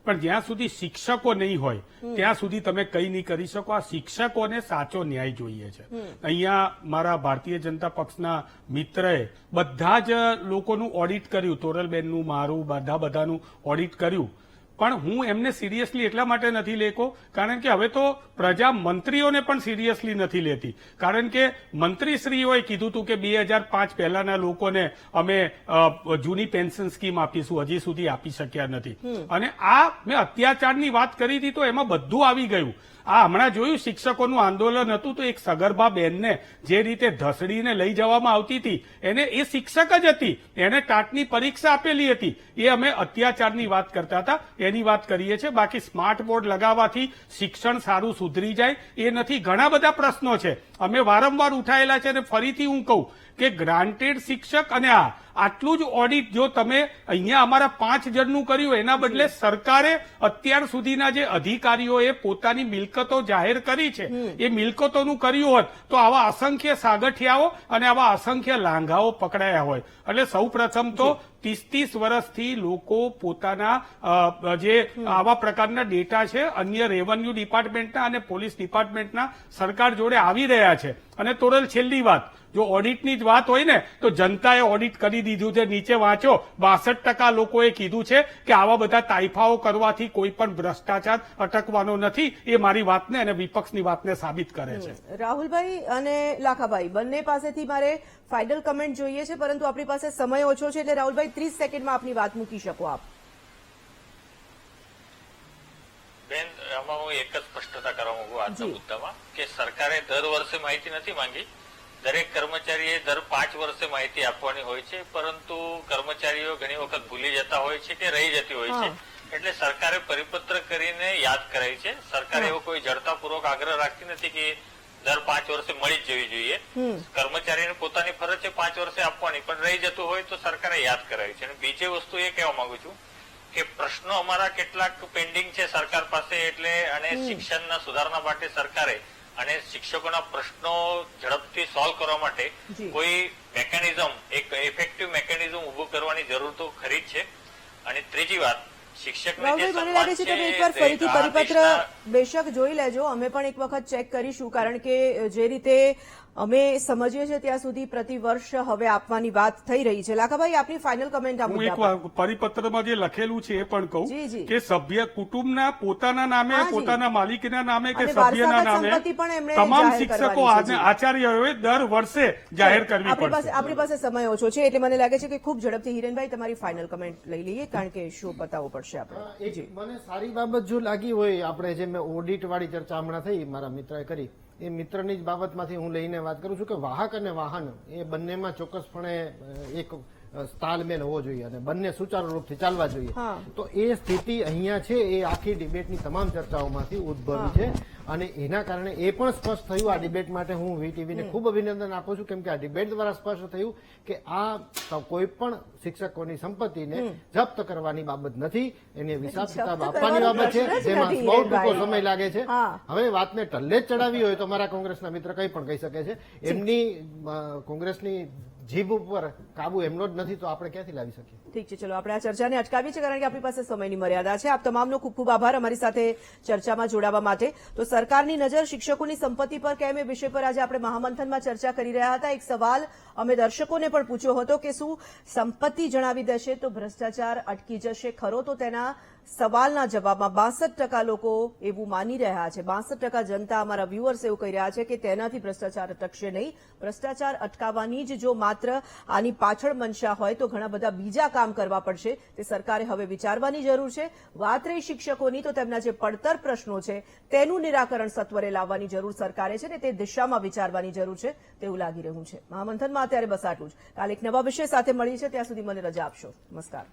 પણ જ્યાં સુધી શિક્ષકો નહીં હોય ત્યાં સુધી તમે કંઈ નહીં કરી શકો. આ શિક્ષકોને સાચો ન્યાય જોઈએ છે. અહીંયા મારા ભારતીય જનતા પક્ષના મિત્રએ બધા જ લોકોનું ઓડિટ કર્યું, તોરલબેનનું, મારું, બધાનું ઓડિટ કર્યું. પણ હું એમને સિરિયસલી એટલા માટે નથી લેતો કારણ કે હવે તો પ્રજા મંત્રીઓને પણ સિરિયસલી નથી લેતી. કારણ કે મંત્રીશ્રીઓએ કીધું હતું કે 2005 પહેલાના લોકોને અમે જૂની પેન્શન સ્કીમ આપીશું, હજી સુધી આપી શક્યા નથી. અને આ મેં અત્યાચારની વાત કરી હતી તો એમાં બધું આવી ગયું. આ હમણાં જોયું શિક્ષકોનું આંદોલન હતું તો એક સગર્ભા બેનને જે રીતે ધસડીને લઈ જવામાં આવતી હતી, એને એ શિક્ષક જ હતી, એને ટાટની પરીક્ષા આપેલી હતી. એ અમે અત્યાચારની વાત કરતા હતા એની વાત કરીએ છીએ. બાકી સ્માર્ટ બોર્ડ લગાવવાથી શિક્ષણ સારું સુધરી જાય એ નથી. ઘણા બધા પ્રશ્નો છે અમે વારંવાર ઉઠાયેલા છે અને ફરીથી હું કહું કે ગ્રાન્ટેડ શિક્ષક અને આટલું જ ઓડિટ જો તમે અહીંયા અમારા 5 જણનું કર્યું એના બદલે સરકારે અત્યાર સુધીના જે અધિકારીઓએ પોતાની મિલકતો જાહેર કરી છે એ મિલકતોનું કર્યું હોત તો આવા અસંખ્ય સાગઠિયાઓ અને આવા અસંખ્ય લાંઘાઓ પકડાયા હોય. એટલે સૌ પ્રથમ તો 30 વર્ષથી લોકો પોતાના જે આવા પ્રકારના ડેટા છે અન્ય રેવન્યુ ડિપાર્ટમેન્ટના અને પોલીસ ડિપાર્ટમેન્ટના સરકાર જોડે આવી રહ્યા છે. અને તોરલ, છેલ્લી વાત, જો ઓડિટની જ વાત હોય ને તો જનતાએ ઓડિટ કરી દીધું છે. નીચે વાંચો, 62% લોકોએ કીધું છે કે આવા બધા તાઇફાઓ કરવાથી કોઈ પણ ભ્રષ્ટાચાર અટકવાનો નથી. એ મારી વાતને અને વિપક્ષની વાતને સાબિત કરે છે. રાહુલભાઈ અને લાખાભાઈ બંને પાસેથી મારે ફાઇનલ કમેન્ટ જોઈએ છે, પરંતુ આપણી પાસે સમય ઓછો છે એટલે રાહુલભાઈ 30 સેકન્ડમાં આપની વાત મૂકી શકો આપ. બેન, આમાં હું એક જ સ્પષ્ટતા કરવા માંગુ આજના મુદ્દામાં કે સરકારે દર વર્ષે માહિતી નથી માંગી. દરેક કર્મચારીએ દર 5 વર્ષે માહિતી આપવાની હોય છે, પરંતુ કર્મચારીઓ ઘણી વખત ભૂલી જતા હોય છે કે રહી જતી હોય છે. એટલે સરકારે પરિપત્ર કરીને યાદ કરાવી છે. સરકારે એવો કોઈ જડતાપૂર્વક આગ્રહ રાખતી નથી કે દર 5 વર્ષે મળી જ જવી જોઈએ. કર્મચારીને પોતાની ફરજ છે 5 વર્ષે આપવાની, પણ રહી જતું હોય તો સરકારે યાદ કરાવી છે. અને બીજી વસ્તુ એ કહેવા માંગુ છું કે પ્રશ્નો અમારા કેટલાક પેન્ડિંગ છે સરકાર પાસે, એટલે અને શિક્ષણના સુધારણા માટે સરકારે અને શિક્ષકોના પ્રશ્નો ઝડપથી સોલ્વ કરવા માટે કોઈ મેકેનિઝમ, એક ઇફેક્ટિવ મેકેનિઝમ ઉભું કરવાની જરૂર તો ખરી જ છે. અને ત્રીજી વાત, શિક્ષકને જે મને લાગે છે કે એકવાર ફરીથી પરિપત્ર બેશક જોઈ લેજો. અમે પણ એક વખત ચેક કરીશું, કારણ કે જે રીતે અમે સમજીએ છીએ ત્યાં સુધી પ્રતિ વર્ષ હવે આપવાની વાત થઈ રહી છે. લાખાભાઈ, આપની ફાઇનલ કમેન્ટ આ મુદ્દા પર. હું એક પરિપત્રમાં જે લખેલું છે એ પણ કહું જી, જી. કે સભ્ય કુટુંબના પોતાના નામે, હા, જી. પોતાના માલિકના નામે કે અને સભ્યના વારસાગત નામે સંપત્તિ પણ એમણે તમામ જાહેર શિક્ષકો કરવાની છે, જી. આચાર્યોએ દર વર્ષે જાહેર કરવી પડશે. આપણી પાસે સમય ઓછો છે એટલે મને લાગે છે કે ખૂબ ઝડપથી હિરેનભાઈ તમારી ફાઇનલ કમેન્ટ લઈ લઈએ, કારણ કે શો પતાવવો પડશે આપણે. મને સારી બાબત જો લાગી હોય, આપણે જે મેં ઓડિટ વાળી ચર્ચા હમણાં થઈ મારા મિત્રએ કરી, એ મિત્રની જ બાબતમાંથી હું લઈને વાત કરું છું કે વાહક અને વાહન એ બંનેમાં ચોક્કસપણે એક તાલમેલ હોવો જોઈએ અને બંને સુચારુ રૂપથી ચાલવા જોઈએ. હા. તો એ સ્થિતિ અહીંયા છે, એ આખી ડિબેટની તમામ ચર્ચાઓમાંથી ઉદ્ભવી છે અને એના કારણે એ પણ સ્પષ્ટ થયું. આ ડિબેટ માટે હું વીટીવીને ખૂબ અભિનંદન આપું છું, કેમ કે આ ડિબેટ દ્વારા સ્પષ્ટ થયું કે આ કોઈ પણ શિક્ષકોની સંપત્તિને જપ્ત કરવાની બાબત નથી, એને હિસાબ કિતાબ આપવાની બાબત છે, જેમાં બહુ ટૂંકો સમય લાગે છે. હવે વાતને ટલ્લે જ ચડાવી હોય તો મારા કોંગ્રેસના મિત્ર કંઈ પણ કહી શકે છે. એમની કોંગ્રેસની જીભ ઉપર કાબુ એમનો જ નથી, તો આપણે ક્યાંથી લાવી શકીએ? ઠીક છે, ચલો આપણે આ ચર્ચાને અટકાવી છે, કારણ કે આપણી પાસે સમયની મર્યાદા છે. આપ તમામનો ખૂબ ખૂબ આભાર અમારી સાથે ચર્ચામાં જોડાવા માટે. તો સરકારની નજર શિક્ષકોની સંપત્તિ પર કેમ, એ વિષય પર આજે આપણે મહામંથનમાં ચર્ચા કરી રહ્યા હતા. એક સવાલ અમે દર્શકોને પણ પૂછ્યો હતો કે શું સંપત્તિ જણાવી દેશે તો ભ્રષ્ટાચાર અટકી જશે ખરો? તો તેના સવાલના જવાબમાં 62% લોકો એવું માની રહ્યા છે. 62% જનતા, અમારા વ્યુઅર્સ એવું કહી રહ્યા છે કે તેનાથી ભ્રષ્ટાચાર અટકશે નહીં. ભ્રષ્ટાચાર અટકાવવાની જ જો માત્ર આની પાછળ મનસા હોય તો ઘણા બધા બીજા કામ કરવા પડશે. તે સરકારે હવે વિચારવાની જરૂર છે. વાત રહી શિક્ષકોની, તો તેમના જે પડતર પ્રશ્નો છે તેનું નિરાકરણ સત્વરે લાવવાની જરૂર સરકારે છે ને તે દિશામાં વિચારવાની જરૂર છે તેવું લાગી રહ્યું છે. મહામંથનમાં અત્યારે બસ આટલું જ. કાલે એક નવા વિષય સાથે મળી છે, ત્યાં સુધી મને રજા આપશો. નમસ્કાર.